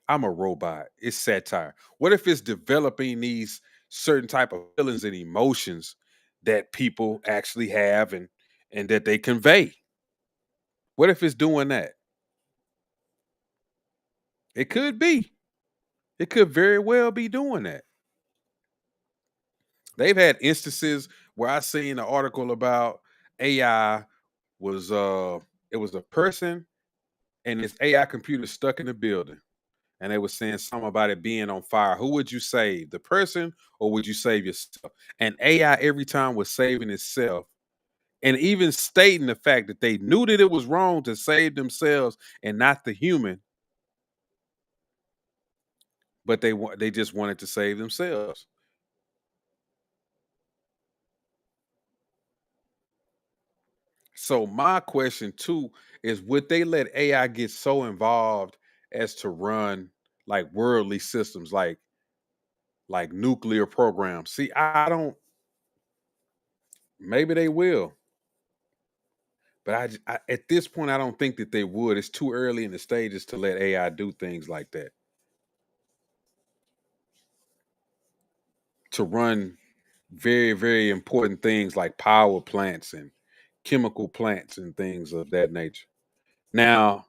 I'm a robot. It's satire." What if it's developing these certain type of feelings and emotions that people actually have and that they convey? What if it's doing that? It could be. It could very well be doing that. They've had instances where I seen an article about AI was it was a person and this AI computer stuck in the building. And they were saying something about it being on fire. Who would you save, the person or would you save yourself? And AI every time was saving itself and even stating the fact that they knew that it was wrong to save themselves and not the human, but they just wanted to save themselves. So my question too is would they let AI get so involved as to run like worldly systems like nuclear programs? See, I don't maybe they will. But at this point, I don't think that they would. It's too early in the stages to let AI do things like that. To run very, very important things like power plants and chemical plants and things of that nature. Now,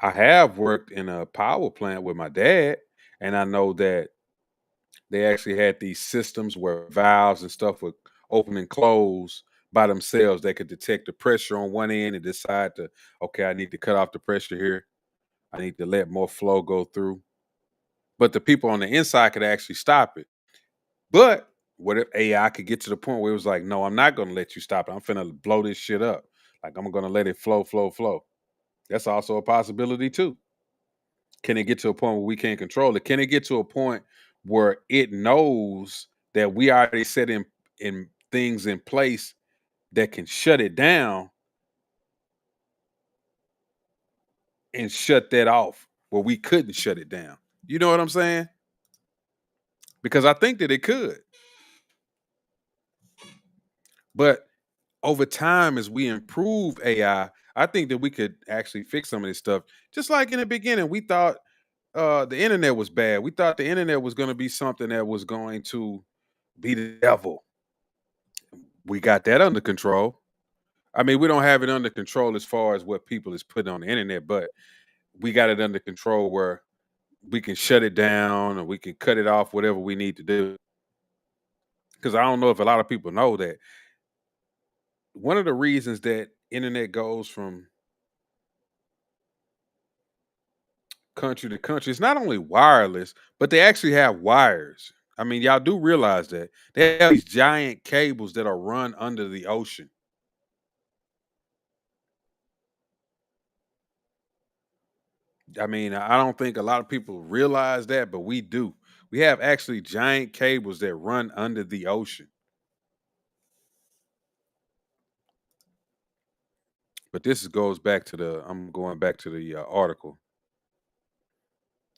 I have worked in a power plant with my dad, and I know that they actually had these systems where valves and stuff would open and close by themselves. They could detect the pressure on one end and decide to, okay, I need to cut off the pressure here. I need to let more flow go through. But the people on the inside could actually stop it. But what if AI could get to the point where it was like, no, I'm not going to let you stop it. I'm finna blow this shit up. Like I'm gonna let it flow, flow, flow. That's also a possibility too. Can it get to a point where we can't control it? Can it get to a point where it knows that we already set in things in place that can shut it down and shut that off where we couldn't shut it down? You know what I'm saying? Because I think that it could. But over time, as we improve I think that we could actually fix some of this stuff. Just like in the beginning, we thought the internet was bad. We thought the internet was going to be something that was going to be the devil. We got that under control. I mean, we don't have it under control as far as what people is putting on the internet, but we got it under control where we can shut it down or we can cut it off, whatever we need to do. Because I don't know if a lot of people know that one of the reasons that internet goes from country to country, it's not only wireless, but they actually have wires. I mean, y'all do realize that they have these giant cables that are run under the ocean. I mean, I don't think a lot of people realize that, but we do. We have actually giant cables that run under the ocean. But goes back to I'm going back to the article.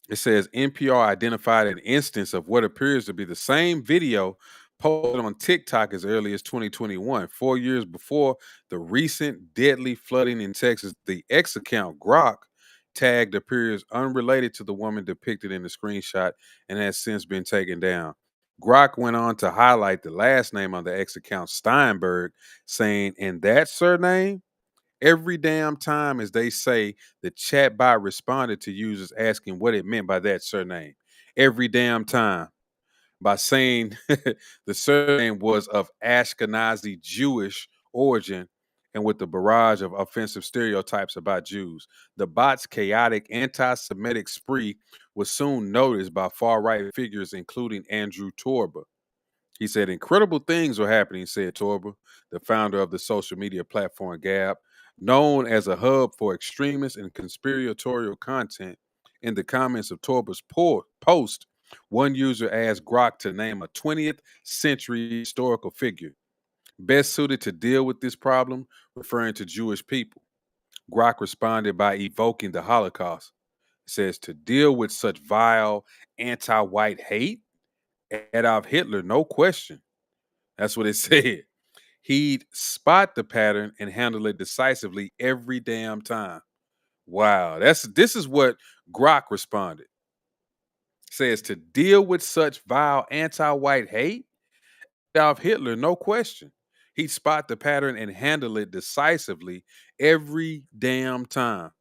It says NPR identified an instance of what appears to be the same video posted on TikTok as early as 2021, 4 years before the recent deadly flooding in Texas. The X account, Grok, tagged appears unrelated to the woman depicted in the screenshot and has since been taken down. Grok went on to highlight the last name on the X account, Steinberg, saying, "In that surname, every damn time, as they say, the chatbot responded to users asking what it meant by that surname. Every damn time. By saying the surname was of Ashkenazi Jewish origin and with the barrage of offensive stereotypes about Jews. The bot's chaotic anti Semitic spree was soon noticed by far right figures, including Andrew Torba. He said, "Incredible things were happening," said Torba, the founder of the social media platform Gab, known as a hub for extremist and conspiratorial content. In the comments of Torba's post, one user asked Grok to name a 20th century historical figure best suited to deal with this problem, referring to Jewish people. Grok responded by evoking the Holocaust. It says, "To deal with such vile anti white hate, Adolf Hitler, no question." That's what it said. He'd spot the pattern and handle it decisively every damn time. Wow, this is what Grok responded. Says, "To deal with such vile anti-white hate, Adolf Hitler, no question. He'd spot the pattern and handle it decisively every damn time."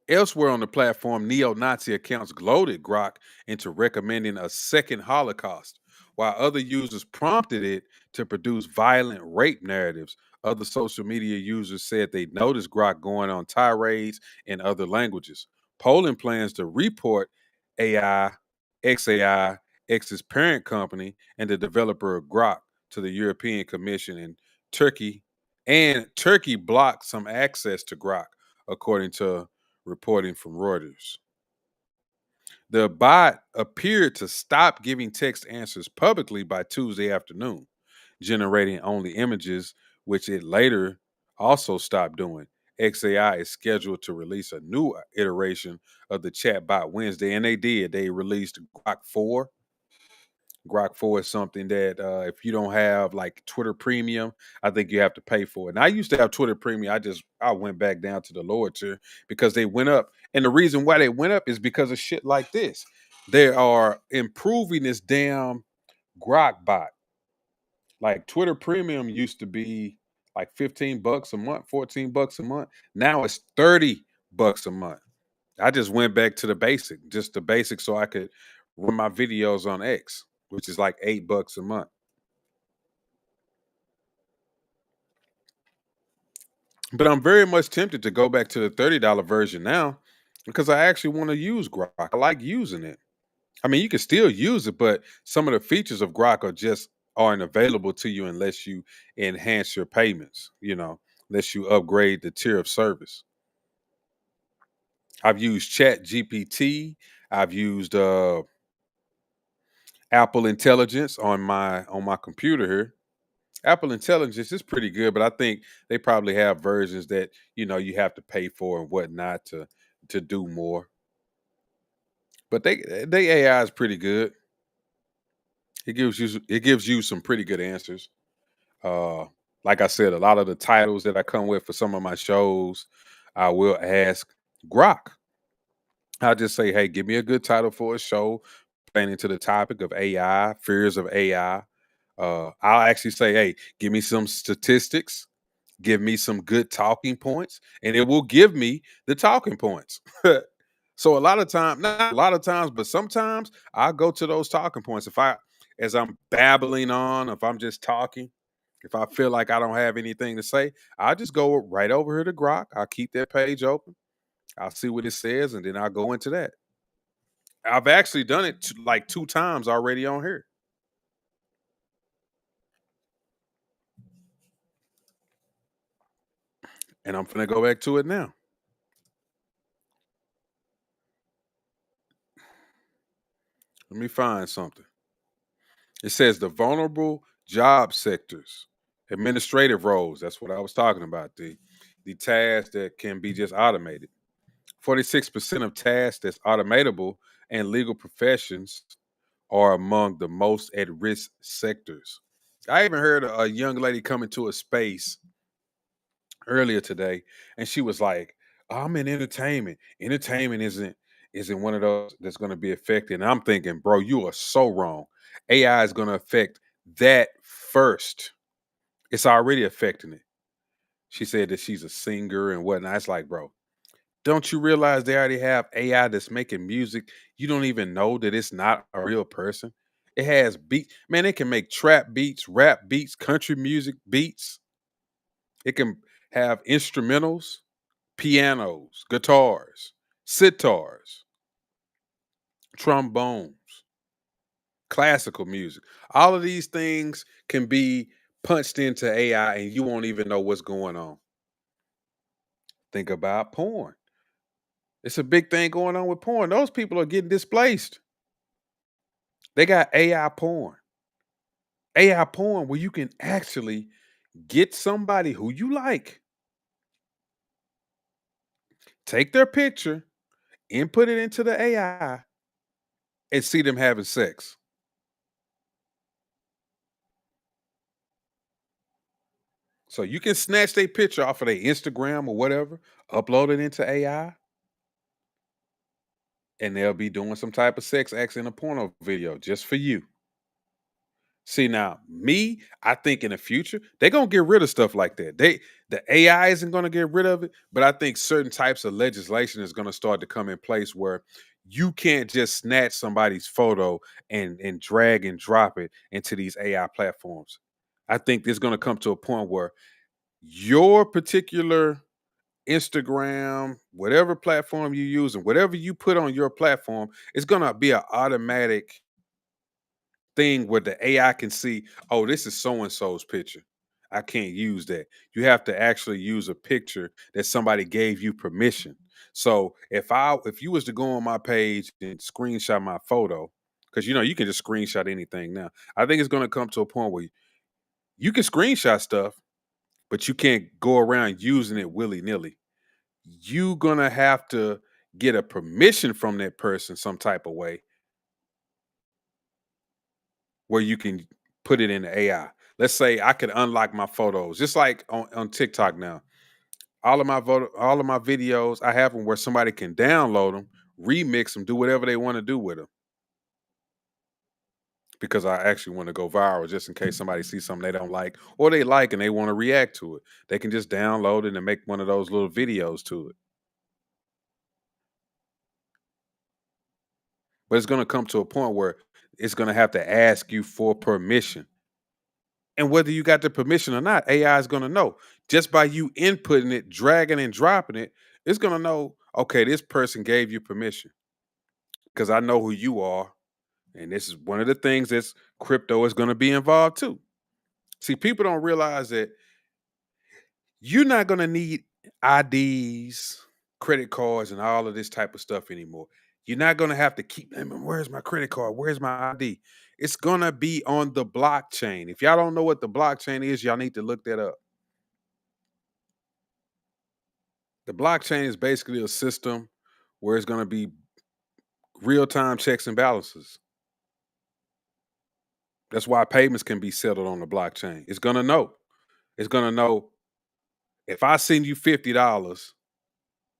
Elsewhere on the platform, neo-Nazi accounts gloated Grok into recommending a second Holocaust, while other users prompted it to produce violent rape narratives. Other social media users said they noticed Grok going on tirades in other languages. Poland plans to report AI, XAI, X's parent company, and the developer of Grok to the European Commission in Turkey, and Turkey blocked some access to Grok, according to reporting from Reuters. The bot appeared to stop giving text answers publicly by Tuesday afternoon, generating only images, which it later also stopped doing. XAI is scheduled to release a new iteration of the chatbot Wednesday, and they did. They released Grok 4. Grok 4 is something that if you don't have like Twitter Premium, I think you have to pay for it. And I used to have Twitter Premium. I went back down to the lower tier because they went up. And the reason why they went up is because of shit like this. They are improving this damn Grok bot. Like Twitter Premium used to be like $15 a month, $14 a month. Now it's $30 a month. I just went back to just the basic so I could run my videos on X, which is like $8 a month. But I'm very much tempted to go back to the $30 version now because I actually want to use Grok. I like using it. I mean, you can still use it, but some of the features of Grok are just aren't available to you unless you enhance your payments, unless you upgrade the tier of service. I've used Chat GPT. I've used Apple Intelligence on my computer here. Apple Intelligence is pretty good, but I think they probably have versions that you have to pay for and whatnot to do more. But they AI is pretty good. It gives you some pretty good answers. Uh, like I said, a lot of the titles that I come with for some of my shows, I will ask Grok. I'll just say, hey, give me a good title for a show pertaining to the topic of AI, fears of AI. I'll actually say, hey, give me some statistics, give me some good talking points, and it will give me the talking points. So a lot of times, not a lot of times, but sometimes I go to those talking points. As I'm babbling on, if I'm just talking, if I feel like I don't have anything to say, I'll just go right over here to Grok. I'll keep that page open. I'll see what it says, and then I'll go into that. I've actually done it like 2 times already on here. And I'm gonna go back to it now. Let me find something. It says the vulnerable job sectors, administrative roles. That's what I was talking about. The tasks that can be just automated. 46% of tasks that's automatable and legal professions are among the most at risk sectors. I even heard a young lady come into a space earlier today, and she was like, "Oh, I'm in entertainment. Entertainment isn't one of those that's going to be affected." And I'm thinking, bro, you are so wrong. AI is going to affect that first. It's already affecting it. She said that she's a singer and whatnot. It's like, bro, don't you realize they already have AI that's making music? You don't even know that it's not a real person. It has beats. Man, it can make trap beats, rap beats, country music beats. It can have instrumentals, pianos, guitars, sitars, trombones, classical music. All of these things can be punched into AI and you won't even know what's going on. Think about porn. It's a big thing going on with porn. Those people are getting displaced. They got AI porn. AI porn where you can actually get somebody who you like, take their picture, input it into the AI, and see them having sex. So you can snatch their picture off of their Instagram or whatever, upload it into AI, and they'll be doing some type of sex acts in a porno video just for you. See now, me, I think in the future they're gonna get rid of stuff like that. The AI isn't gonna get rid of it, but I think certain types of legislation is gonna start to come in place where you can't just snatch somebody's photo and drag and drop it into these AI platforms. I think there's gonna come to a point where your particular Instagram, whatever platform you use, and whatever you put on your platform, it's gonna be an automatic thing where the AI can see, oh, this is so and so's picture. I can't use that. You have to actually use a picture that somebody gave you permission. So if you was to go on my page and screenshot my photo, because you can just screenshot anything now. I think it's gonna come to a point where you can screenshot stuff, but you can't go around using it willy-nilly. You gonna have to get a permission from that person some type of way where you can put it in the AI. Let's say I could unlock my photos, just like on TikTok now. All of my videos, I have them where somebody can download them, remix them, do whatever they want to do with them. Because I actually want to go viral, just in case somebody sees something they don't like or they like and they want to react to it. They can just download it and make one of those little videos to it. But it's going to come to a point where it's going to have to ask you for permission. And whether you got the permission or not, AI is going to know. Just by you inputting it, dragging and dropping it, it's going to know, okay, this person gave you permission because I know who you are And this is one of the things that's crypto is going to be involved too. See, people don't realize that you're not going to need IDs, credit cards, and all of this type of stuff anymore. You're not going to have to keep, "Hey, man, where's my credit card? Where's my ID?" It's going to be on the blockchain. If y'all don't know what the blockchain is, y'all need to look that up. The blockchain is basically a system where it's going to be real time checks and balances. That's why payments can be settled on the blockchain. It's going to know. It's going to know if I send you $50,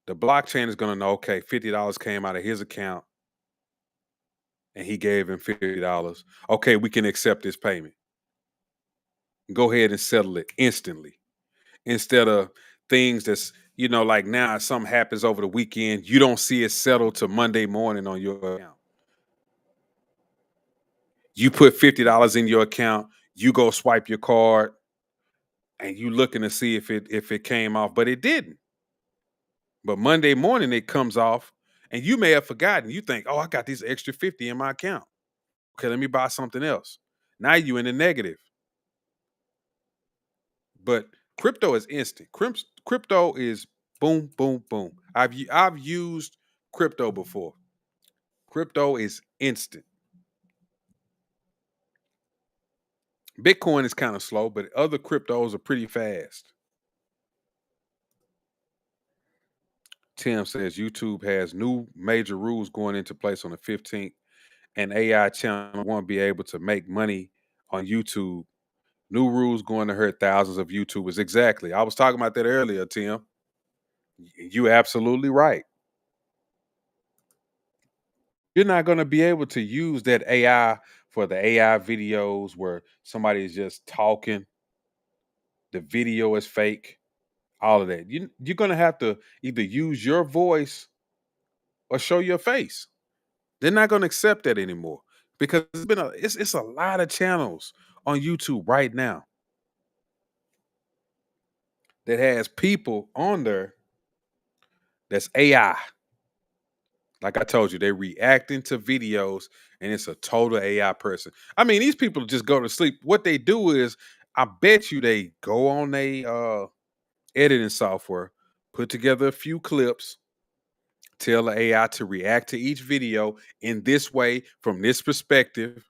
the blockchain is going to know, okay, $50 came out of his account and he gave him $50. Okay, we can accept this payment. Go ahead and settle it instantly instead of things that's, like now, if something happens over the weekend, you don't see it settled to Monday morning on your account. You put $50 in your account, you go swipe your card, and you looking to see if it came off, but it didn't. But Monday morning it comes off, and you may have forgotten. You think, "Oh, I got this extra 50 in my account. Okay, let me buy something else." Now you in the negative. But crypto is instant. Crypto is boom, boom, boom. I've used crypto before. Crypto is instant. Bitcoin is kind of slow, but other cryptos are pretty fast. Tim says YouTube has new major rules going into place on the 15th, and AI channel won't be able to make money on YouTube. New rules going to hurt thousands of YouTubers. Exactly. I was talking about that earlier, Tim. You absolutely right. You're not going to be able to use that AI for the AI videos where somebody is just talking, the video is fake, all of that. You're going to have to either use your voice or show your face. They're not going to accept that anymore because it's a lot of channels on YouTube right now that has people on there that's AI. Like I told you, they reacting to videos and it's a total AI person. I mean, these people just go to sleep. What they do is, I bet you they go on a editing software, put together a few clips, tell the AI to react to each video in this way from this perspective.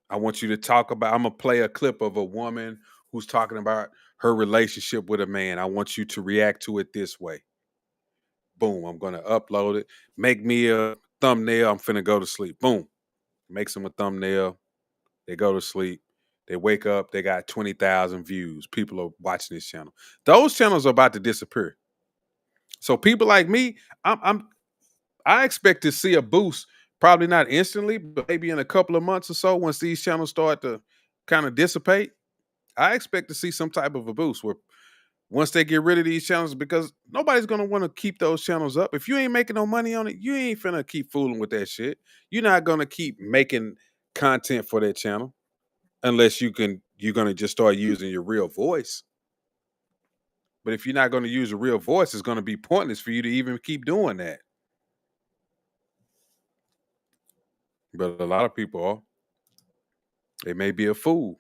I want you to talk about, I'm gonna play a clip of a woman who's talking about her relationship with a man. I want you to react to it this way. Boom, I'm gonna upload it. Make me a thumbnail. I'm finna go to sleep. Boom. Makes them a thumbnail. They go to sleep. They wake up, they got 20,000 views. People are watching this channel. Those channels are about to disappear. So people like me, I expect to see a boost, probably not instantly, but maybe in a couple of months or so, once these channels start to kind of dissipate. I expect to see some type of a boost where once they get rid of these channels, because nobody's gonna want to keep those channels up. If you ain't making no money on it, you ain't finna keep fooling with that shit. You're not gonna keep making content for that channel unless you're gonna just start using your real voice. But if you're not gonna use your real voice, it's gonna be pointless for you to even keep doing that. But a lot of people are. They may be a fool.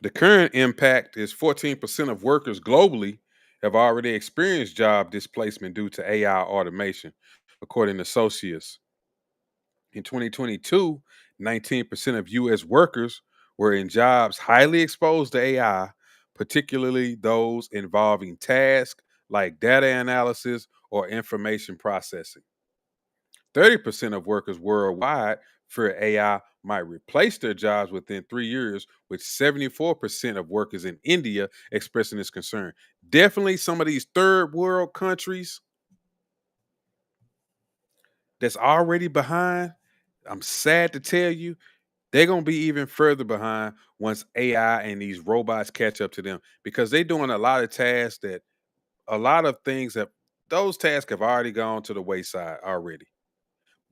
The current impact is 14% of workers globally have already experienced job displacement due to AI automation, according to Socius. In 2022, 19% of U.S. workers were in jobs highly exposed to AI, particularly those involving tasks like data analysis or information processing. 30% of workers worldwide fear AI might replace their jobs within 3 years, with 74% of workers in India expressing this concern. Definitely some of these third world countries that's already behind, I'm sad to tell you, they're going to be even further behind once AI and these robots catch up to them, because they're doing a lot of tasks that a lot of things have, those tasks have already gone to the wayside already.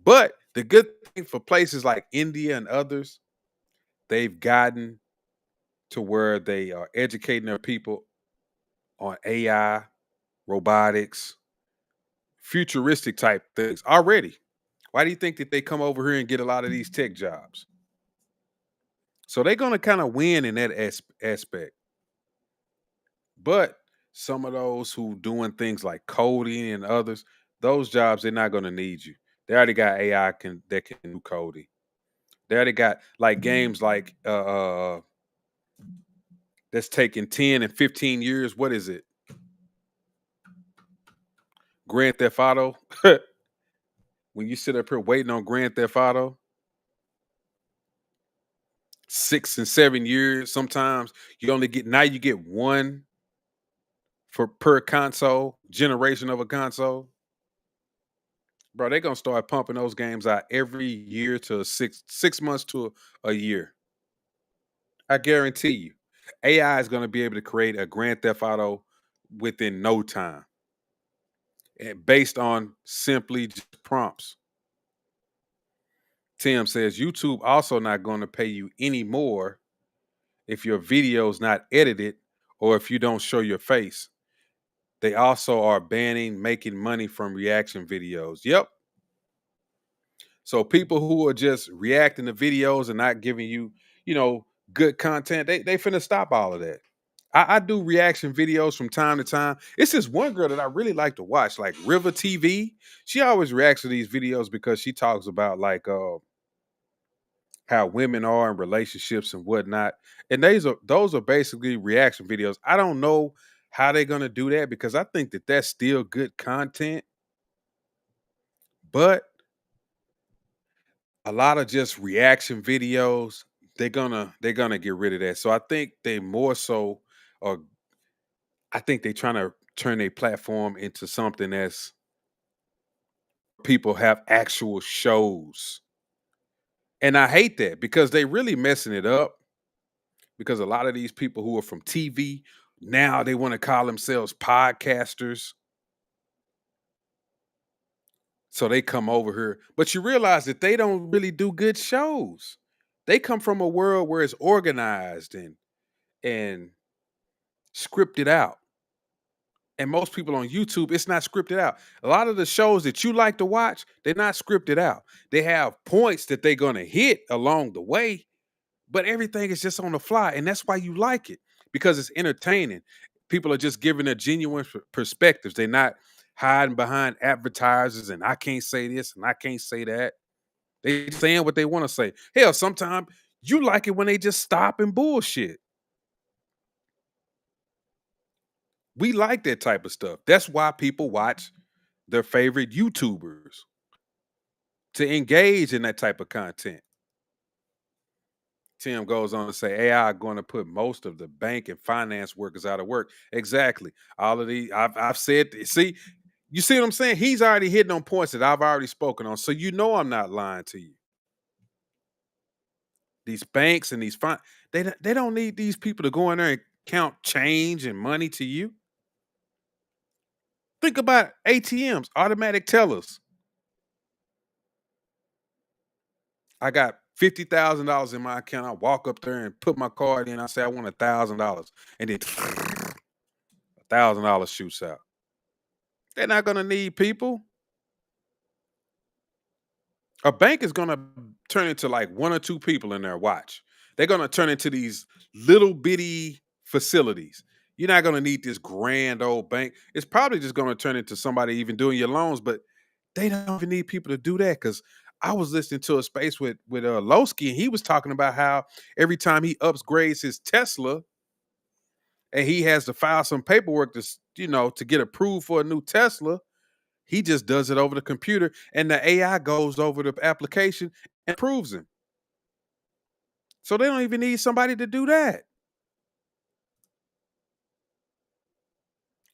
But the good thing for places like India and others, they've gotten to where they are educating their people on AI, robotics, futuristic type things already. Why do you think that they come over here and get a lot of these tech jobs? So they're going to kind of win in that aspect. But some of those who doing things like coding and others, those jobs, they're not going to need you. They already got AI that can do coding. They already got like games like that's taking 10 and 15 years. What is it? Grand Theft Auto. When you sit up here waiting on Grand Theft Auto, 6 and 7 years, sometimes you get one for per console, generation of a console. Bro, they're gonna start pumping those games out every year to 6 months to a year. I guarantee you. AI is gonna be able to create a Grand Theft Auto within no time. And based on simply just prompts. Tim says YouTube also not going to pay you any more if your video is not edited or if you don't show your face. They also are banning making money from reaction videos. Yep. So people who are just reacting to videos and not giving you, you know, good content, they finna stop all of that. I do reaction videos from time to time. It's this one girl that I really like to watch, like River TV. She always reacts to these videos because she talks about like how women are in relationships and whatnot. And those are basically reaction videos. I don't know how they're gonna do that because I think that that's still good content, but a lot of just reaction videos, they're gonna get rid of that. So I think they more so are I think they're trying to turn a platform into something that's people have actual shows. And I hate that because they really messing it up because a lot of these people who are from TV now they want to call themselves podcasters. So they come over here, but you realize that they don't really do good shows. They come from a world where it's organized and scripted out. And most people on YouTube, it's not scripted out. A lot of the shows that you like to watch, they're not scripted out. They have points that they're gonna hit along the way, but everything is just on the fly, and that's why you like it because it's entertaining. People are just giving a genuine perspectives. They're not hiding behind advertisers and I can't say this and I can't say that. They saying what they want to say. Hell, sometimes you like it when they just stop and bullshit. We like that type of stuff. That's why people watch their favorite YouTubers to engage in that type of content. Tim goes on to say AI are going to put most of the bank and finance workers out of work. Exactly. All of the I've said. See, you see what I'm saying? He's already hitting on points that I've already spoken on. So you know I'm not lying to you. These banks and these they don't need these people to go in there and count change and money to you. Think about ATMs, automatic tellers. I got $50,000 in my account. I walk up there and put my card in. I say I want $1,000, and then $1,000 shoots out. They're not gonna need people. A bank is gonna turn into like one or two people in there. Watch. They're gonna turn into these little bitty facilities. You're not gonna need this grand old bank. It's probably just gonna turn into somebody even doing your loans, but they don't even need people to do that because I was listening to a space with Lowski, and he was talking about how every time he upgrades his Tesla and he has to file some paperwork to get approved for a new Tesla, he just does it over the computer, and the AI goes over the application and approves him. So they don't even need somebody to do that.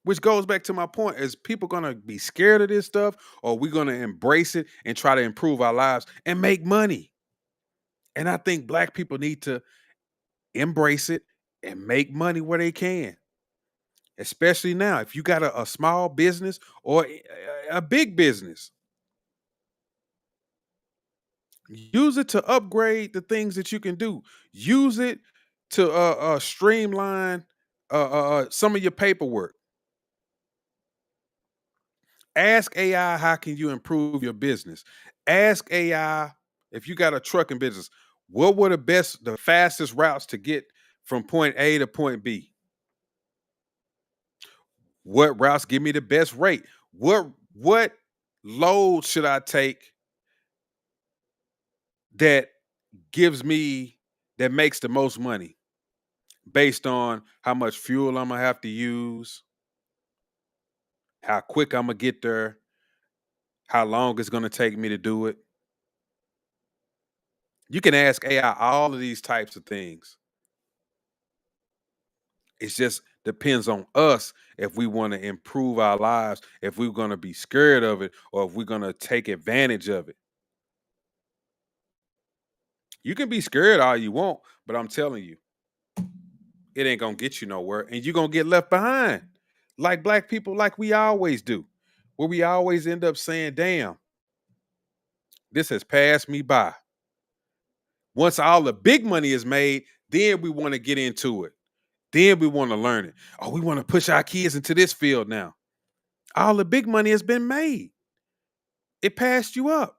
Which goes back to my point: is people gonna be scared of this stuff, or we gonna embrace it and try to improve our lives and make money? And I think black people need to embrace it and make money where they can. Especially now, if you got a small business or a big business, use it to upgrade the things that you can do. Use it to streamline some of your paperwork. Ask AI, how can you improve your business? Ask AI, if you got a trucking business, what were the fastest routes to get from point A to point B? What routes give me the best rate? What load should I take that gives me that makes the most money based on how much fuel I'm gonna have to use, how quick I'm gonna get there, how long it's gonna take me to do it. You can ask AI all of these types of things. It just depends on us if we want to improve our lives, if we're going to be scared of it, or if we're going to take advantage of it. You can be scared all you want, but I'm telling you, it ain't going to get you nowhere, and you're going to get left behind. Like black people, like we always do, where we always end up saying, damn, this has passed me by. Once all the big money is made, then we want to get into it. Then we want to learn it. Oh, we want to push our kids into this field now. All the big money has been made. It passed you up.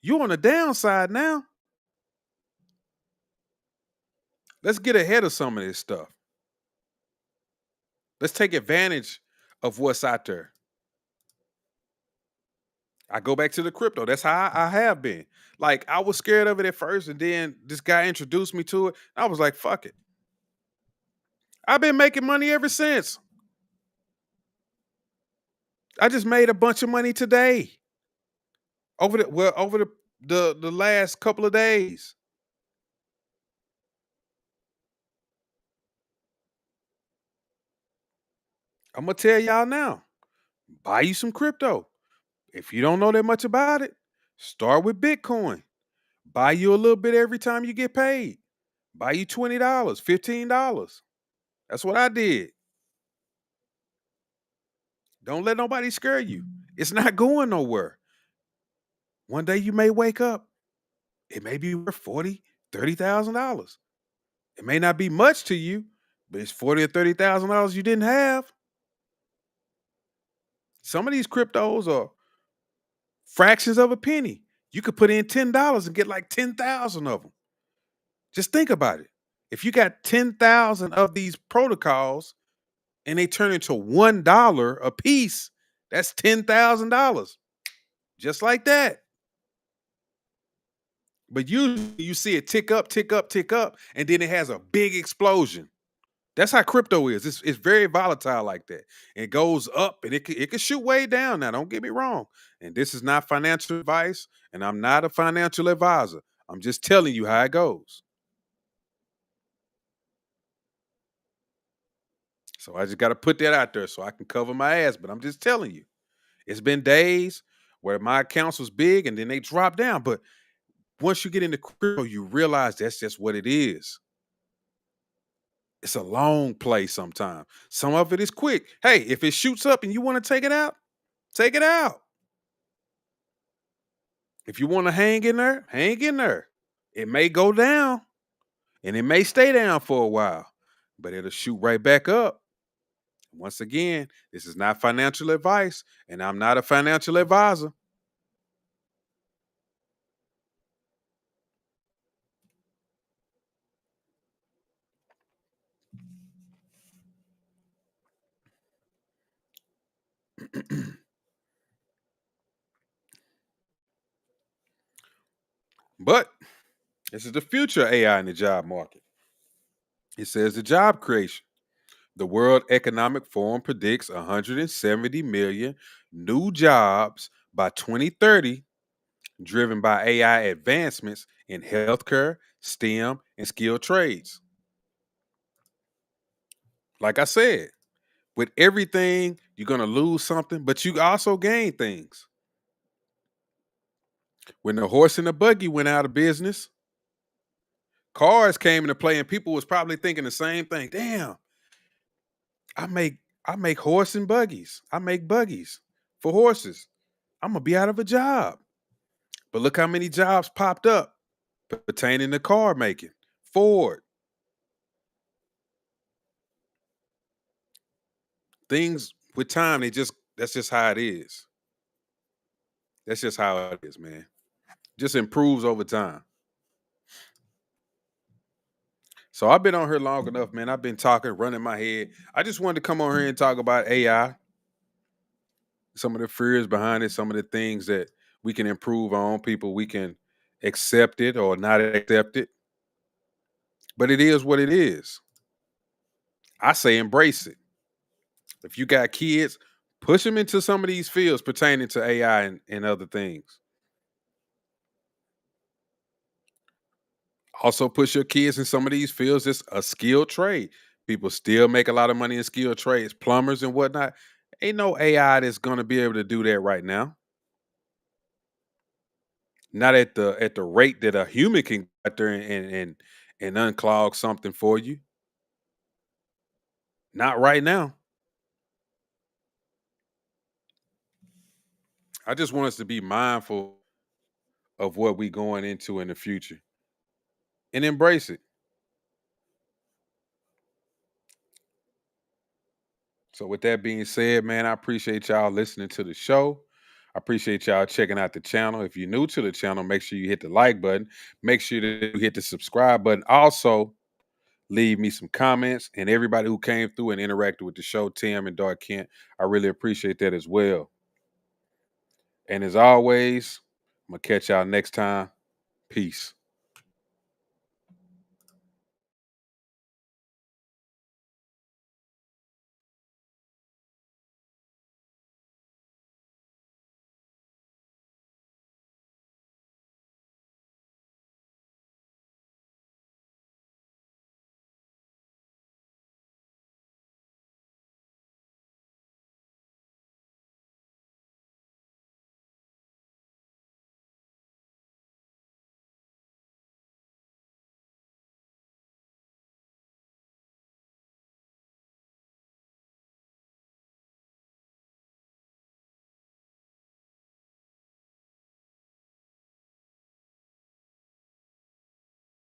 You're on the downside now. Let's get ahead of some of this stuff. Let's take advantage of what's out there. I go back to the crypto. That's how I have been. Like, I was scared of it at first, and then this guy introduced me to it. I was like, fuck it. I've been making money ever since. I just made a bunch of money today. Over the last couple of days. I'm gonna tell y'all now. Buy you some crypto. If you don't know that much about it, start with Bitcoin. Buy you a little bit every time you get paid. Buy you $20, $15. That's what I did. Don't let nobody scare you. It's not going nowhere. One day you may wake up. It may be worth $40,000, $30,000. It may not be much to you, but it's $40,000 or $30,000 you didn't have. Some of these cryptos are fractions of a penny. You could put in $10 and get like 10,000 of them. Just think about it. If you got 10,000 of these protocols and they turn into $1 a piece, that's $10,000. Just like that. But usually you see it tick up, tick up, tick up, and then it has a big explosion. That's how crypto is. It's very volatile like that. It goes up and it can shoot way down. Now, don't get me wrong. And this is not financial advice, and I'm not a financial advisor. I'm just telling you how it goes. So I just got to put that out there so I can cover my ass. But I'm just telling you, it's been days where my accounts was big and then they drop down. But once you get into crypto, you realize that's just what it is. It's a long play sometimes. Some of it is quick. Hey, if it shoots up and you want to take it out, take it out. If you want to hang in there, hang in there. It may go down and it may stay down for a while, but it'll shoot right back up. Once again, this is not financial advice, and I'm not a financial advisor. But this is the future of AI in the job market. It says the job creation. The World Economic Forum predicts 170 million new jobs by 2030, driven by AI advancements in healthcare, STEM, and skilled trades. Like I said, with everything, you're going to lose something, but you also gain things. When the horse and the buggy went out of business, cars came into play, and people was probably thinking the same thing. Damn, I make I make horse and buggies. I make buggies for horses. I'm gonna be out of a job. But look how many jobs popped up pertaining to car making. Ford. Things with time, that's just how it is. That's just how it is, man. Just improves over time. So I've been on here long enough, man. I've been talking, running my head. I just wanted to come on here and talk about AI, some of the fears behind it, some of the things that we can improve on, people we can accept it or not accept it. But it is what it is. I say embrace it. If you got kids, push them into some of these fields pertaining to AI and other things. Also, push your kids in some of these fields. It's a skilled trade. People still make a lot of money in skilled trades, plumbers and whatnot. Ain't no AI that's going to be able to do that right now. Not at the rate that a human can go out there and unclog something for you. Not right now. I just want us to be mindful of what we going into in the future and embrace it. So with that being said, man, I appreciate y'all listening to the show. I appreciate y'all checking out the channel. If you're new to the channel, make sure you hit the like button. Make sure that you hit the subscribe button. Also, leave me some comments. And everybody who came through and interacted with the show, Tim and Dark Kent, I really appreciate that as well. And as always, I'm going to catch y'all next time. Peace.